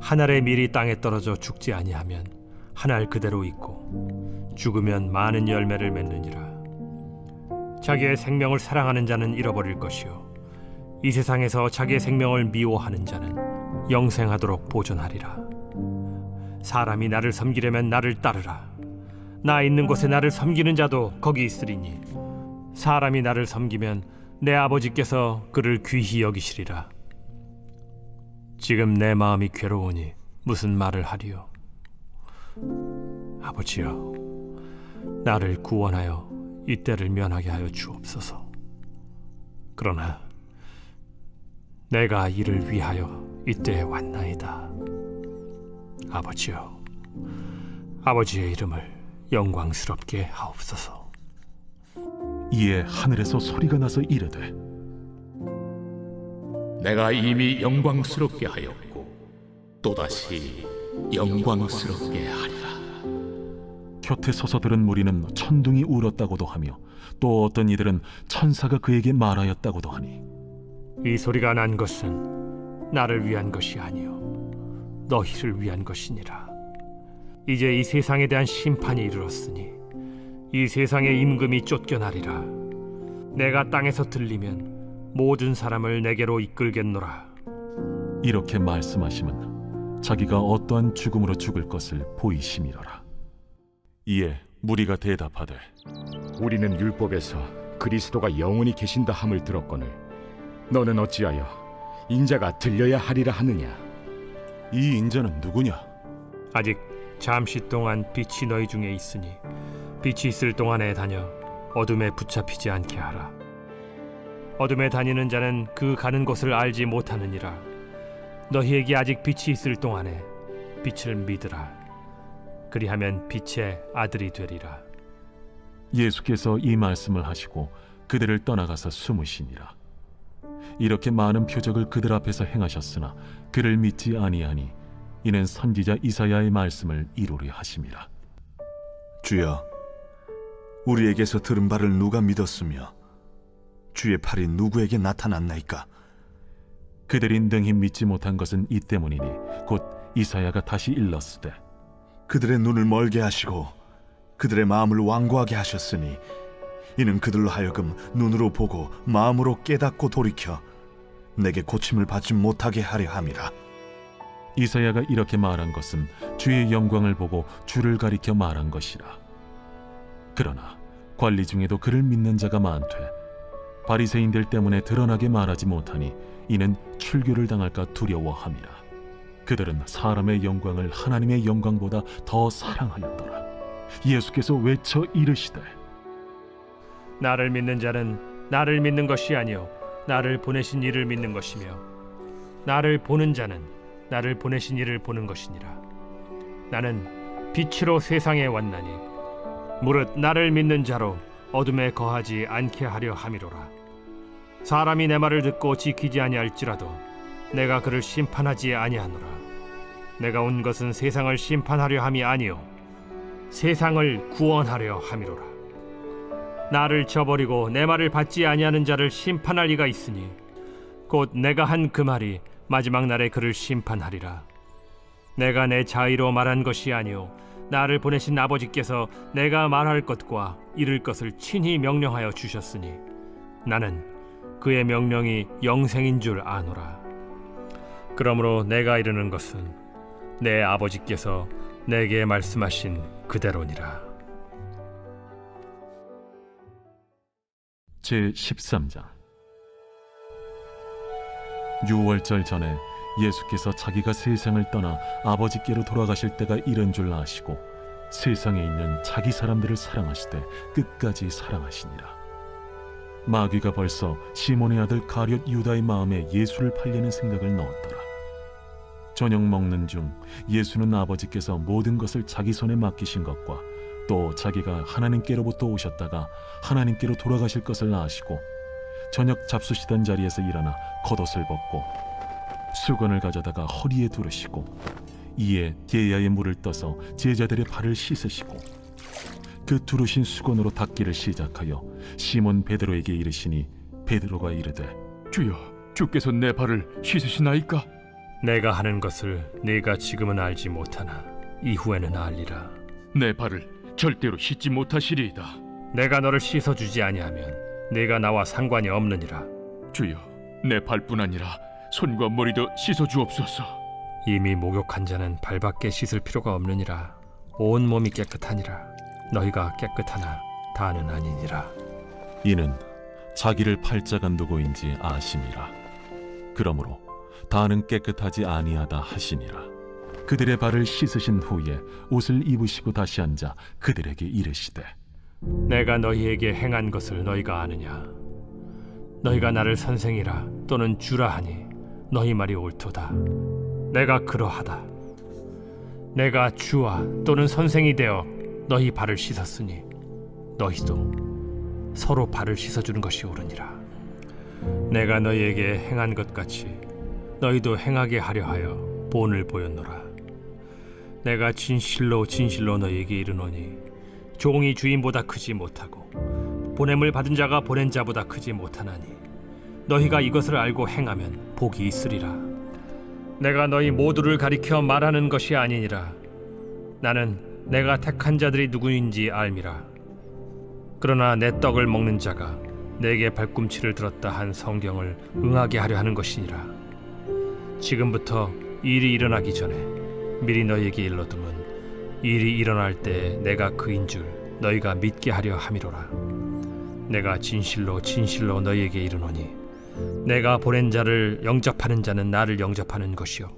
한 알의 밀이 땅에 떨어져 죽지 아니하면 한 알 그대로 있고 죽으면 많은 열매를 맺느니라. 자기의 생명을 사랑하는 자는 잃어버릴 것이요 이 세상에서 자기의 생명을 미워하는 자는 영생하도록 보존하리라. 사람이 나를 섬기려면 나를 따르라. 나 있는 곳에 나를 섬기는 자도 거기 있으리니 사람이 나를 섬기면 내 아버지께서 그를 귀히 여기시리라. 지금 내 마음이 괴로우니 무슨 말을 하리요? 아버지여, 나를 구원하여 이 때를 면하게 하여 주옵소서. 그러나 내가 이를 위하여 이때에 왔나이다. 아버지여, 아버지의 이름을 영광스럽게 하옵소서.
이에 하늘에서 소리가 나서 이르되
내가 이미 영광스럽게 하였고 또다시 영광스럽게 하리라.
곁에 서서 들은 무리는 천둥이 울었다고도 하며 또 어떤 이들은 천사가 그에게 말하였다고도 하니
이 소리가 난 것은 나를 위한 것이 아니요 너희를 위한 것이니라. 이제 이 세상에 대한 심판이 이르렀으니 이 세상의 임금이 쫓겨나리라. 내가 땅에서 들리면 모든 사람을 내게로 이끌겠노라.
이렇게 말씀하심은 자기가 어떠한 죽음으로 죽을 것을 보이심이로라. 이에 무리가 대답하되
우리는 율법에서 그리스도가 영원히 계신다 함을 들었거늘 너는 어찌하여 인자가 들려야 하리라 하느냐?
이 인자는 누구냐?
아직 잠시 동안 빛이 너희 중에 있으니 빛이 있을 동안에 다녀 어둠에 붙잡히지 않게 하라. 어둠에 다니는 자는 그 가는 곳을 알지 못하느니라. 너희에게 아직 빛이 있을 동안에 빛을 믿으라. 그리하면 빛의 아들이 되리라.
예수께서 이 말씀을 하시고 그들을 떠나가서 숨으시니라. 이렇게 많은 표적을 그들 앞에서 행하셨으나 그를 믿지 아니하니 이는 선지자 이사야의 말씀을 이루려 하심이라.
주여, 우리에게서 들은 바를 누가 믿었으며 주의 팔이 누구에게 나타났나이까?
그들이 능히 믿지 못한 것은 이 때문이니 곧 이사야가 다시 일렀으되
그들의 눈을 멀게 하시고 그들의 마음을 완고하게 하셨으니 이는 그들로 하여금 눈으로 보고 마음으로 깨닫고 돌이켜 내게 고침을 받지 못하게 하려 함이라.
이사야가 이렇게 말한 것은 주의 영광을 보고 주를 가리켜 말한 것이라. 그러나 관리 중에도 그를 믿는 자가 많되 바리새인들 때문에 드러나게 말하지 못하니 이는 출교를 당할까 두려워함이라. 그들은 사람의 영광을 하나님의 영광보다 더 사랑하였더라. 예수께서 외쳐 이르시되
나를 믿는 자는 나를 믿는 것이 아니요 나를 보내신 이를 믿는 것이며 나를 보는 자는 나를 보내신 이를 보는 것이니라. 나는 빛으로 세상에 왔나니 무릇 나를 믿는 자로 어둠에 거하지 않게 하려 함이로라. 사람이 내 말을 듣고 지키지 아니할지라도 내가 그를 심판하지 아니하노라. 내가 온 것은 세상을 심판하려 함이 아니요 세상을 구원하려 함이로라. 나를 저버리고 내 말을 받지 아니하는 자를 심판할 이가 있으니 곧 내가 한 그 말이 마지막 날에 그를 심판하리라. 내가 내 자의로 말한 것이 아니요 나를 보내신 아버지께서 내가 말할 것과 이룰 것을 친히 명령하여 주셨으니 나는 그의 명령이 영생인 줄 아노라. 그러므로 내가 이르는 것은 내 아버지께서 내게 말씀하신 그대로니라.
제13장 유월절 전에 예수께서 자기가 세상을 떠나 아버지께로 돌아가실 때가 이른 줄 아시고 세상에 있는 자기 사람들을 사랑하시되 끝까지 사랑하시니라. 마귀가 벌써 시몬의 아들 가룟 유다의 마음에 예수를 팔려는 생각을 넣었더라. 저녁 먹는 중 예수는 아버지께서 모든 것을 자기 손에 맡기신 것과 또 자기가 하나님께로부터 오셨다가 하나님께로 돌아가실 것을 아시고 저녁 잡수시던 자리에서 일어나 겉옷을 벗고 수건을 가져다가 허리에 두르시고 이에 게야의 물을 떠서 제자들의 발을 씻으시고 그 두르신 수건으로 닦기를 시작하여 시몬 베드로에게 이르시니 베드로가 이르되
주여, 주께서 내 발을 씻으시나이까?
내가 하는 것을 네가 지금은 알지 못하나 이후에는 알리라.
내 발을 절대로 씻지 못하시리이다.
내가 너를 씻어주지 아니하면 네가 나와 상관이 없느니라.
주여, 내 발뿐 아니라 손과 머리도 씻어주옵소서.
이미 목욕한 자는 발밖에 씻을 필요가 없느니라. 온 몸이 깨끗하니라. 너희가 깨끗하나 다는 아니니라.
이는 자기를 팔 자가 누구인지 아심이라. 그러므로 다는 깨끗하지 아니하다 하시니라. 그들의 발을 씻으신 후에 옷을 입으시고 다시 앉아 그들에게 이르시되
내가 너희에게 행한 것을 너희가 아느냐? 너희가 나를 선생이라 또는 주라 하니 너희 말이 옳도다. 내가 그러하다. 내가 주와 또는 선생이 되어 너희 발을 씻었으니 너희도 서로 발을 씻어주는 것이 옳으니라. 내가 너희에게 행한 것 같이 너희도 행하게 하려 하여 본을 보였노라. 내가 진실로 진실로 너희에게 이르노니 종이 주인보다 크지 못하고 보냄을 받은 자가 보낸 자보다 크지 못하나니 너희가 이것을 알고 행하면 복이 있으리라. 내가 너희 모두를 가리켜 말하는 것이 아니니라. 나는 내가 택한 자들이 누구인지 알미라. 그러나 내 떡을 먹는 자가 내게 발꿈치를 들었다 한 성경을 응하게 하려 하는 것이니라. 지금부터 일이 일어나기 전에 미리 너희에게 일러두면 일이 일어날 때 내가 그인 줄 너희가 믿게 하려 함이로라. 내가 진실로 진실로 너희에게 이르노니 내가 보낸 자를 영접하는 자는 나를 영접하는 것이요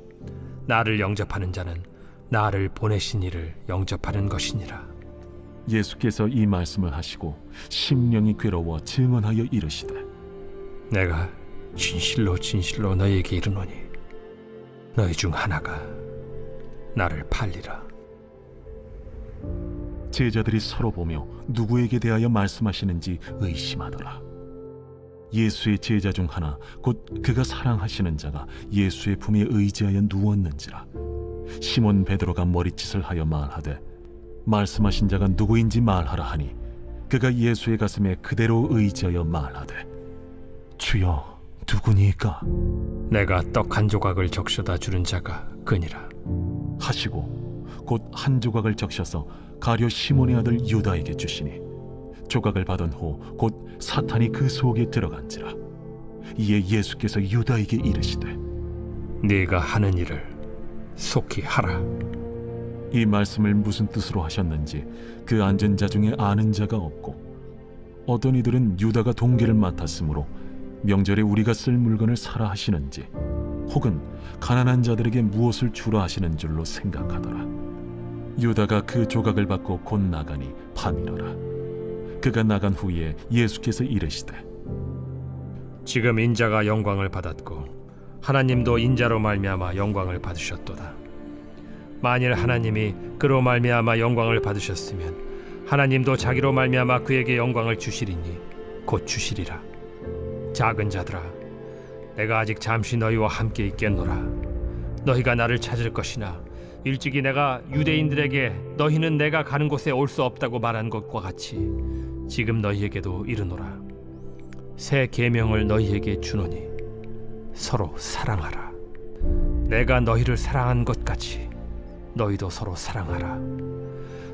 나를 영접하는 자는 나를 보내신 이를 영접하는 것이니라.
예수께서 이 말씀을 하시고 심령이 괴로워 증언하여 이르시되
내가 진실로 진실로 너희에게 이르노니 너희 중 하나가 나를 팔리라.
제자들이 서로 보며 누구에게 대하여 말씀하시는지 의심하더라. 예수의 제자 중 하나 곧 그가 사랑하시는 자가 예수의 품에 의지하여 누웠는지라. 시몬 베드로가 머리짓을 하여 말하되 말씀하신 자가 누구인지 말하라 하니 그가 예수의 가슴에 그대로 의지하여 말하되 주여 누구니까?
내가 떡 한 조각을 적셔다 주는 자가 그니라
하시고 곧 한 조각을 적셔서 가룟 시몬의 아들 유다에게 주시니 조각을 받은 후 곧 사탄이 그 속에 들어간지라. 이에 예수께서 유다에게 이르시되
네가 하는 일을 속히 하라.
이 말씀을 무슨 뜻으로 하셨는지 그 앉은 자 중에 아는 자가 없고 어떤 이들은 유다가 동기를 맡았으므로 명절에 우리가 쓸 물건을 사라 하시는지 혹은 가난한 자들에게 무엇을 주라 하시는 줄로 생각하더라. 유다가 그 조각을 받고 곧 나가니 밤이러라. 그가 나간 후에 예수께서 이르시되
지금 인자가 영광을 받았고 하나님도 인자로 말미암아 영광을 받으셨도다. 만일 하나님이 그로 말미암아 영광을 받으셨으면 하나님도 자기로 말미암아 그에게 영광을 주시리니 곧 주시리라. 작은 자들아, 내가 아직 잠시 너희와 함께 있겠노라. 너희가 나를 찾을 것이나 일찍이 내가 유대인들에게 너희는 내가 가는 곳에 올 수 없다고 말한 것과 같이 지금 너희에게도 이르노라. 새 계명을 너희에게 주노니 서로 사랑하라. 내가 너희를 사랑한 것 같이 너희도 서로 사랑하라.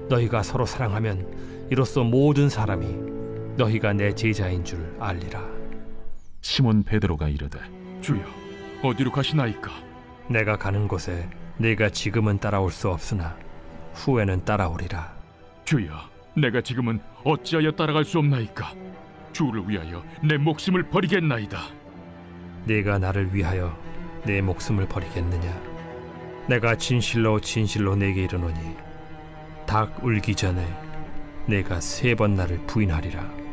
너희가 서로 사랑하면 이로써 모든 사람이 너희가 내 제자인 줄 알리라.
시몬 베드로가 이르되
주여 어디로 가시나이까?
내가 가는 곳에 네가 지금은 따라올 수 없으나 후에는 따라오리라.
주여 내가 지금은 어찌하여 따라갈 수 없나이까? 주를 위하여 내 목숨을 버리겠나이다.
네가 나를 위하여 내 목숨을 버리겠느냐? 내가 진실로 진실로 네게 이르노니 닭 울기 전에 내가 3번 나를 부인하리라.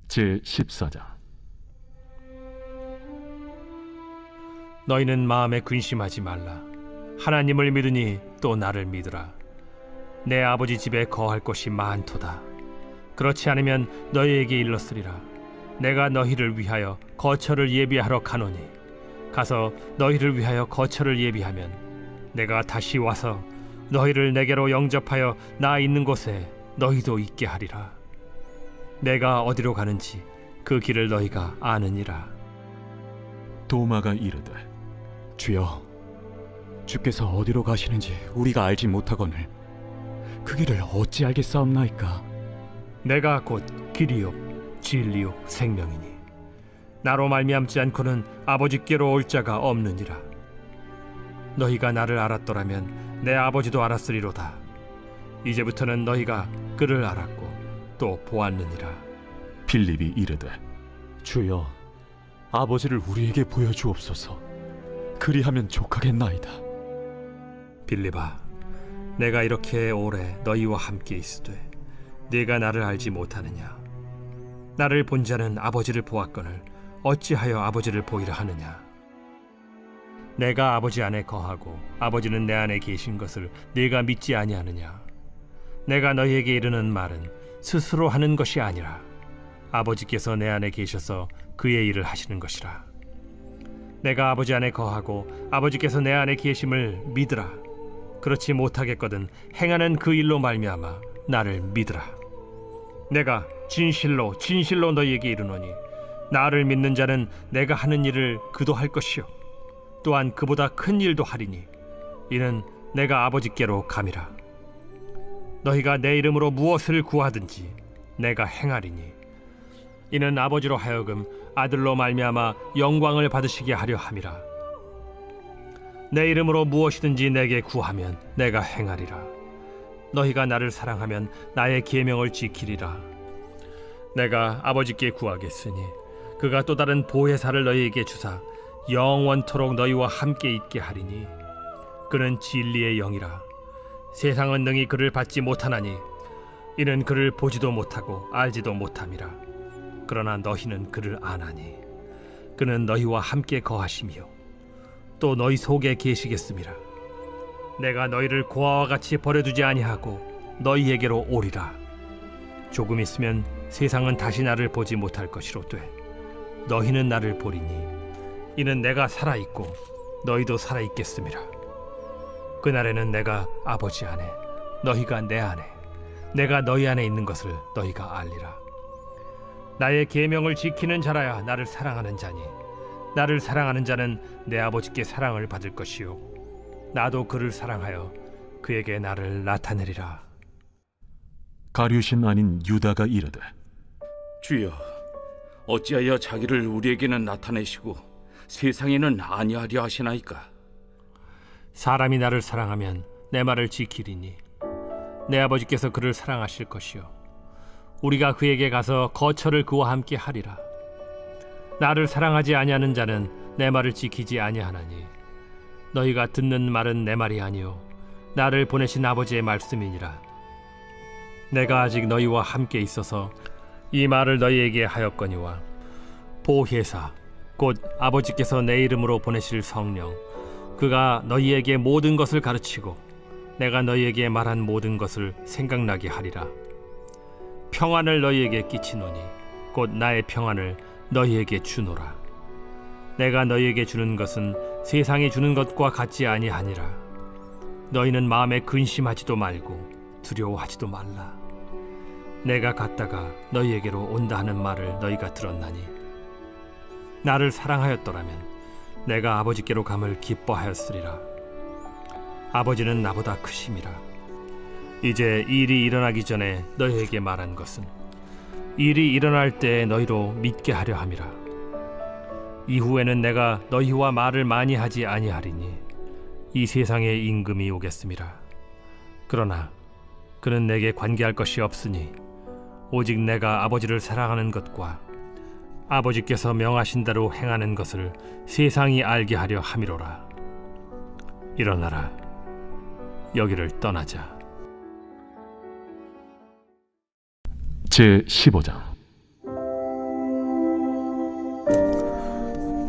제14장.
너희는 마음에 근심하지 말라. 하나님을 믿으니 또 나를 믿으라. 내 아버지 집에 거할 곳이 많도다. 그렇지 않으면 너희에게 일렀으리라. 내가 너희를 위하여 거처를 예비하러 가노니 가서 너희를 위하여 거처를 예비하면 내가 다시 와서 너희를 내게로 영접하여 나 있는 곳에 너희도 있게 하리라. 내가 어디로 가는지 그 길을 너희가 아느니라.
도마가 이르되,
주여, 주께서 어디로 가시는지 우리가 알지 못하거늘 그 길을 어찌 알겠사옵나이까?
내가 곧 길이요 진리요 생명이니 나로 말미암지 않고는 아버지께로 올 자가 없느니라. 너희가 나를 알았더라면 내 아버지도 알았으리로다. 이제부터는 너희가 그를 알았고 또 보았느니라.
빌립이 이르되,
주여, 아버지를 우리에게 보여주옵소서. 그리하면 족하겠나이다.
빌립아, 내가 이렇게 오래 너희와 함께 있으되 네가 나를 알지 못하느냐? 나를 본 자는 아버지를 보았거늘 어찌하여 아버지를 보이라 하느냐? 내가 아버지 안에 거하고 아버지는 내 안에 계신 것을 네가 믿지 아니하느냐? 내가 너희에게 이르는 말은 스스로 하는 것이 아니라 아버지께서 내 안에 계셔서 그의 일을 하시는 것이라. 내가 아버지 안에 거하고 아버지께서 내 안에 계심을 믿으라. 그렇지 못하겠거든 행하는 그 일로 말미암아 나를 믿으라. 내가 진실로 진실로 너희에게 이르노니 나를 믿는 자는 내가 하는 일을 그도 할 것이요 또한 그보다 큰 일도 하리니 이는 내가 아버지께로 감이라. 너희가 내 이름으로 무엇을 구하든지 내가 행하리니 이는 아버지로 하여금 아들로 말미암아 영광을 받으시게 하려 함이라. 내 이름으로 무엇이든지 내게 구하면 내가 행하리라. 너희가 나를 사랑하면 나의 계명을 지키리라. 내가 아버지께 구하겠으니 그가 또 다른 보혜사를 너희에게 주사 영원토록 너희와 함께 있게 하리니 그는 진리의 영이라. 세상은 능히 그를 받지 못하나니 이는 그를 보지도 못하고 알지도 못함이라. 그러나 너희는 그를 아나니 그는 너희와 함께 거하시며 또 너희 속에 계시겠음이라. 내가 너희를 고아와 같이 버려두지 아니하고 너희에게로 오리라. 조금 있으면 세상은 다시 나를 보지 못할 것이로되 너희는 나를 보리니 이는 내가 살아있고 너희도 살아있겠음이라. 그날에는 내가 아버지 안에 너희가 내 안에 내가 너희 안에 있는 것을 너희가 알리라. 나의 계명을 지키는 자라야 나를 사랑하는 자니 나를 사랑하는 자는 내 아버지께 사랑을 받을 것이요 나도 그를 사랑하여 그에게 나를 나타내리라.
가룟신 아닌 유다가 이르되,
주여, 어찌하여 자기를 우리에게는 나타내시고 세상에는 아니하려 하시나이까?
사람이 나를 사랑하면 내 말을 지키리니 내 아버지께서 그를 사랑하실 것이요 우리가 그에게 가서 거처를 그와 함께 하리라. 나를 사랑하지 아니하는 자는 내 말을 지키지 아니하나니 너희가 듣는 말은 내 말이 아니요 나를 보내신 아버지의 말씀이니라. 내가 아직 너희와 함께 있어서 이 말을 너희에게 하였거니와 보혜사 곧 아버지께서 내 이름으로 보내실 성령 그가 너희에게 모든 것을 가르치고 내가 너희에게 말한 모든 것을 생각나게 하리라. 평안을 너희에게 끼치노니 곧 나의 평안을 너희에게 주노라. 내가 너희에게 주는 것은 세상이 주는 것과 같지 아니하니라. 너희는 마음에 근심하지도 말고 두려워하지도 말라. 내가 갔다가 너희에게로 온다 하는 말을 너희가 들었나니 나를 사랑하였더라면 내가 아버지께로 감을 기뻐하였으리라. 아버지는 나보다 크심이라. 이제 일이 일어나기 전에 너희에게 말한 것은 일이 일어날 때 너희로 믿게 하려 함이라. 이후에는 내가 너희와 말을 많이 하지 아니하리니 이 세상에 임금이 오겠음이라. 그러나 그는 내게 관계할 것이 없으니 오직 내가 아버지를 사랑하는 것과 아버지께서 명하신 대로 행하는 것을 세상이 알게 하려 함이로라. 일어나라, 여기를 떠나자.
제 15장.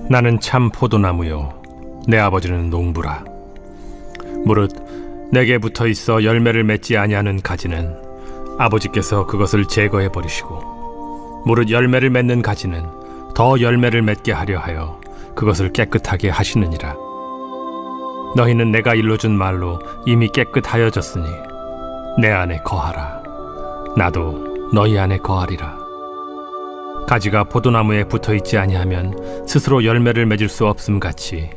나는 참 포도나무요, 내 아버지는 농부라. 무릇 내게 붙어 있어 열매를 맺지 아니하는 가지는 아버지께서 그것을 제거해 버리시고, 무릇 열매를 맺는 가지는 더 열매를 맺게 하려 하여 그것을 깨끗하게 하시느니라. 너희는 내가 일러준 말로 이미 깨끗하여졌으니 내 안에 거하라. 나도 너희 안에 거하리라. 가지가 포도나무에 붙어 있지 아니하면 스스로 열매를 맺을 수 없음 같이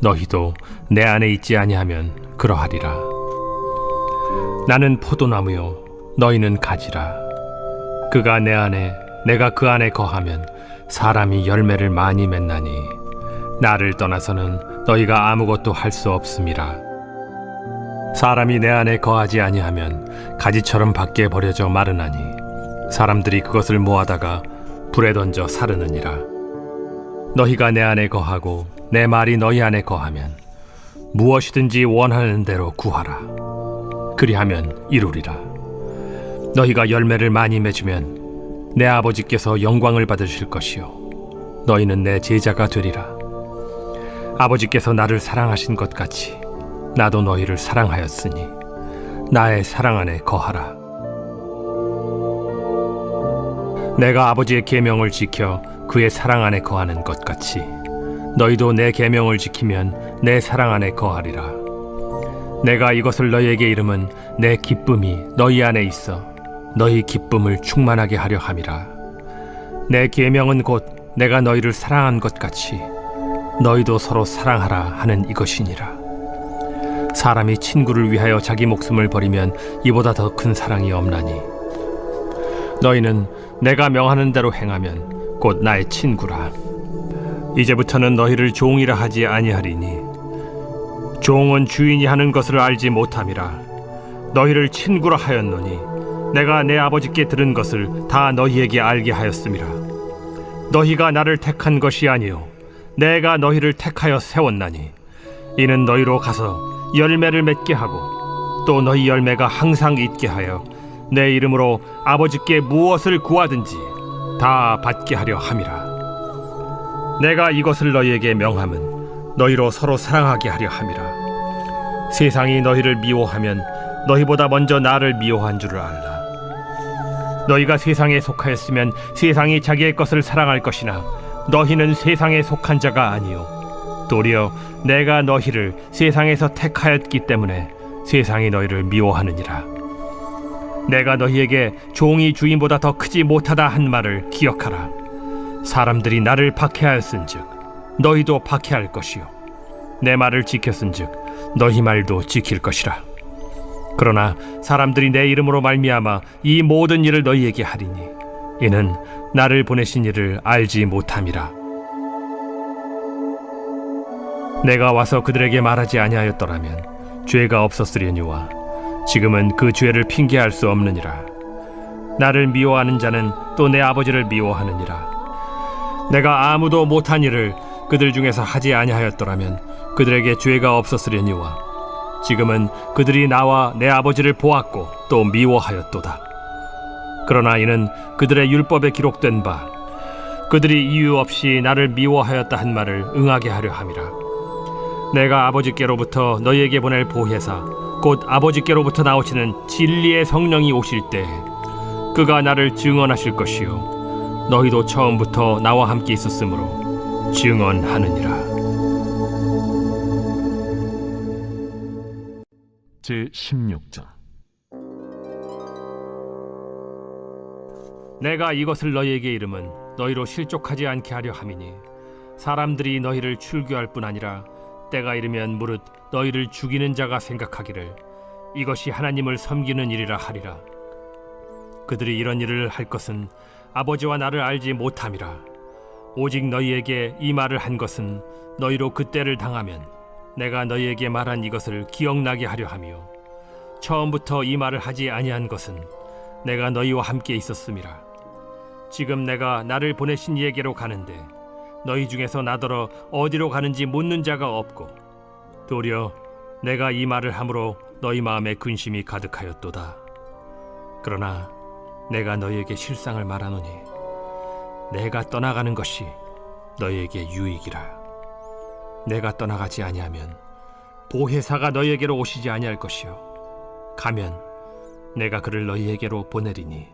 너희도 내 안에 있지 아니하면 그러하리라. 나는 포도나무요, 너희는 가지라. 그가 내 안에, 내가 그 안에 거하면 사람이 열매를 많이 맺나니 나를 떠나서는 너희가 아무것도 할 수 없음이라. 사람이 내 안에 거하지 아니하면 가지처럼 밖에 버려져 마르나니 사람들이 그것을 모아다가 불에 던져 사르느니라. 너희가 내 안에 거하고 내 말이 너희 안에 거하면 무엇이든지 원하는 대로 구하라. 그리하면 이루리라. 너희가 열매를 많이 맺으면 내 아버지께서 영광을 받으실 것이요 너희는 내 제자가 되리라. 아버지께서 나를 사랑하신 것 같이 나도 너희를 사랑하였으니 나의 사랑 안에 거하라. 내가 아버지의 계명을 지켜 그의 사랑 안에 거하는 것 같이 너희도 내 계명을 지키면 내 사랑 안에 거하리라. 내가 이것을 너희에게 이름은 내 기쁨이 너희 안에 있어 너희 기쁨을 충만하게 하려 함이라. 내 계명은 곧 내가 너희를 사랑한 것 같이 너희도 서로 사랑하라 하는 이것이니라. 사람이 친구를 위하여 자기 목숨을 버리면 이보다 더 큰 사랑이 없나니 너희는 내가 명하는 대로 행하면 곧 나의 친구라. 이제부터는 너희를 종이라 하지 아니하리니 종은 주인이 하는 것을 알지 못함이라. 너희를 친구라 하였노니 내가 내 아버지께 들은 것을 다 너희에게 알게 하였음이라. 너희가 나를 택한 것이 아니요 내가 너희를 택하여 세웠나니 이는 너희로 가서 열매를 맺게 하고 또 너희 열매가 항상 있게 하여 내 이름으로 아버지께 무엇을 구하든지 다 받게 하려 함이라. 내가 이것을 너희에게 명함은 너희로 서로 사랑하게 하려 함이라. 세상이 너희를 미워하면 너희보다 먼저 나를 미워한 줄을 알라. 너희가 세상에 속하였으면 세상이 자기의 것을 사랑할 것이나 너희는 세상에 속한 자가 아니요 도리어 내가 너희를 세상에서 택하였기 때문에 세상이 너희를 미워하느니라. 내가 너희에게 종이 주인보다 더 크지 못하다 한 말을 기억하라. 사람들이 나를 박해하였은즉 너희도 박해할 것이요 내 말을 지켰은즉 너희 말도 지킬 것이라. 그러나 사람들이 내 이름으로 말미암아 이 모든 일을 너희에게 하리니 이는 나를 보내신 이를 알지 못함이라. 내가 와서 그들에게 말하지 아니하였더라면 죄가 없었으려니와 지금은 그 죄를 핑계할 수 없느니라. 나를 미워하는 자는 또 내 아버지를 미워하느니라. 내가 아무도 못한 일을 그들 중에서 하지 아니하였더라면 그들에게 죄가 없었으려니와 지금은 그들이 나와 내 아버지를 보았고 또 미워하였도다. 그러나 이는 그들의 율법에 기록된 바 그들이 이유 없이 나를 미워하였다 한 말을 응하게 하려 함이라. 내가 아버지께로부터 너희에게 보낼 보혜사 곧 아버지께로부터 나오시는 진리의 성령이 오실 때 그가 나를 증언하실 것이요 너희도 처음부터 나와 함께 있었으므로 증언하느니라.
제 16장.
내가 이것을 너희에게 이름은 너희로 실족하지 않게 하려 함이니 사람들이 너희를 출교할 뿐 아니라 때가 이르면 무릇 너희를 죽이는 자가 생각하기를 이것이 하나님을 섬기는 일이라 하리라. 그들이 이런 일을 할 것은 아버지와 나를 알지 못함이라. 오직 너희에게 이 말을 한 것은 너희로 그때를 당하면 내가 너희에게 말한 이것을 기억나게 하려 함이요 처음부터 이 말을 하지 아니한 것은 내가 너희와 함께 있었음이라. 지금 내가 나를 보내신 이에게로 가는데 너희 중에서 나더러 어디로 가는지 묻는 자가 없고 도리어 내가 이 말을 함으로 너희 마음에 근심이 가득하였도다. 그러나 내가 너희에게 실상을 말하노니 내가 떠나가는 것이 너희에게 유익이라. 내가 떠나가지 아니하면 보혜사가 너희에게로 오시지 아니할 것이요 가면 내가 그를 너희에게로 보내리니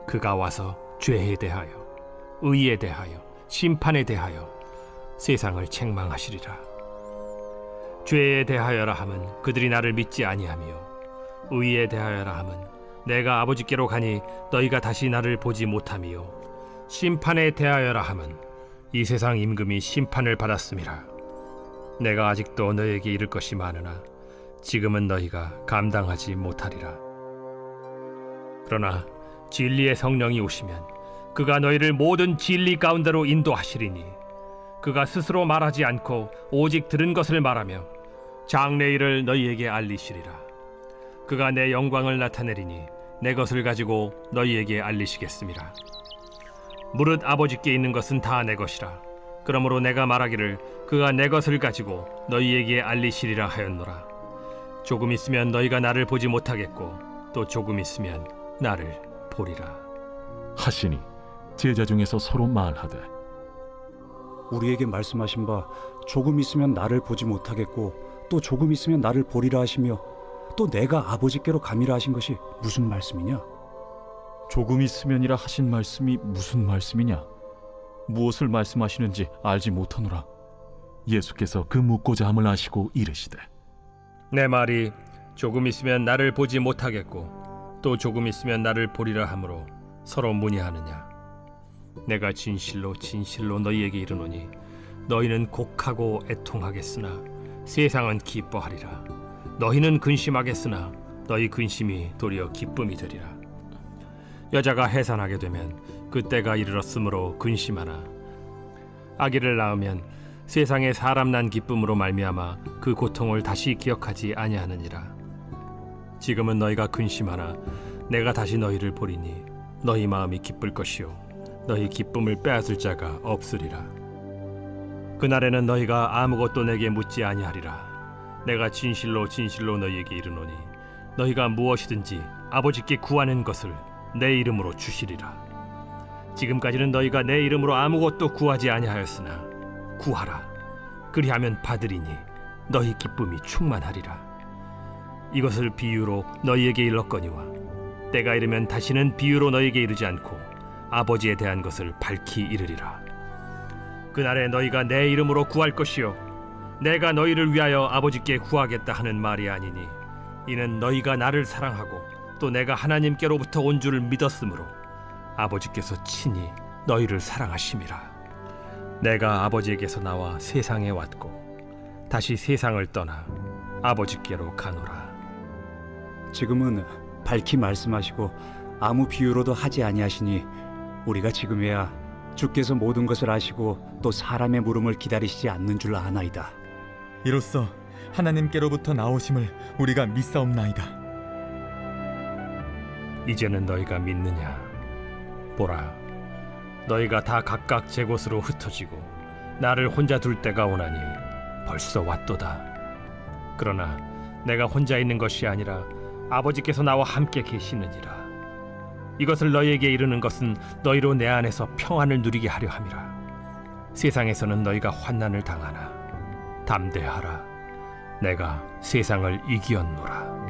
그가 와서 죄에 대하여 의에 대하여 심판에 대하여 세상을 책망하시리라. 죄에 대하여라 함은 그들이 나를 믿지 아니하며 의에 대하여라 함은 내가 아버지께로 가니 너희가 다시 나를 보지 못하며 심판에 대하여라 함은 이 세상 임금이 심판을 받았음이라. 내가 아직도 너희에게 이를 것이 많으나 지금은 너희가 감당하지 못하리라. 그러나 진리의 성령이 오시면 그가 너희를 모든 진리 가운데로 인도하시리니 그가 스스로 말하지 않고 오직 들은 것을 말하며 장래일을 너희에게 알리시리라. 그가 내 영광을 나타내리니 내 것을 가지고 너희에게 알리시겠음이라. 무릇 아버지께 있는 것은 다 내 것이라. 그러므로 내가 말하기를 그가 내 것을 가지고 너희에게 알리시리라 하였노라. 조금 있으면 너희가 나를 보지 못하겠고 또 조금 있으면 나를 보리라
하시니 제자 중에서 서로 말하되
우리에게 말씀하신 바 조금 있으면 나를 보지 못하겠고 또 조금 있으면 나를 보리라 하시며 또 내가 아버지께로 가미라 하신 것이 무슨 말씀이냐?
조금 있으면이라 하신 말씀이 무슨 말씀이냐? 무엇을 말씀하시는지 알지 못하노라.
예수께서 그 묻고자 함을 아시고 이르시되
내 말이 조금 있으면 나를 보지 못하겠고 또 조금 있으면 나를 보리라 하므로 서로 문의하느냐? 내가 진실로 진실로 너희에게 이르노니 너희는 곡하고 애통하겠으나 세상은 기뻐하리라. 너희는 근심하겠으나 너희 근심이 도리어 기쁨이 되리라. 여자가 해산하게 되면 그때가 이르렀으므로 근심하나 아기를 낳으면 세상에 사람 난 기쁨으로 말미암아 그 고통을 다시 기억하지 아니하느니라. 지금은 너희가 근심하나 내가 다시 너희를 보리니 너희 마음이 기쁠 것이요 너희 기쁨을 빼앗을 자가 없으리라. 그날에는 너희가 아무것도 내게 묻지 아니하리라. 내가 진실로 진실로 너희에게 이르노니 너희가 무엇이든지 아버지께 구하는 것을 내 이름으로 주시리라. 지금까지는 너희가 내 이름으로 아무것도 구하지 아니하였으나 구하라. 그리하면 받으리니 너희 기쁨이 충만하리라. 이것을 비유로 너희에게 일렀거니와 때가 이르면 다시는 비유로 너희에게 이르지 않고 아버지에 대한 것을 밝히 이르리라. 그날에 너희가 내 이름으로 구할 것이요 내가 너희를 위하여 아버지께 구하겠다 하는 말이 아니니 이는 너희가 나를 사랑하고 또 내가 하나님께로부터 온 줄을 믿었으므로 아버지께서 친히 너희를 사랑하심이라. 내가 아버지에게서 나와 세상에 왔고 다시 세상을 떠나 아버지께로 가노라.
지금은 밝히 말씀하시고 아무 비유로도 하지 아니하시니 우리가 지금에야 주께서 모든 것을 아시고 또 사람의 물음을 기다리시지 않는 줄 아나이다.
이로써 하나님께로부터 나오심을 우리가 믿사옵나이다.
이제는 너희가 믿느냐? 보라, 너희가 다 각각 제 곳으로 흩어지고 나를 혼자 둘 때가 오나니 벌써 왔도다. 그러나 내가 혼자 있는 것이 아니라 아버지께서 나와 함께 계시느니라. 이것을 너희에게 이르는 것은 너희로 내 안에서 평안을 누리게 하려 함이라. 세상에서는 너희가 환난을 당하나 담대하라. 내가 세상을 이기었노라.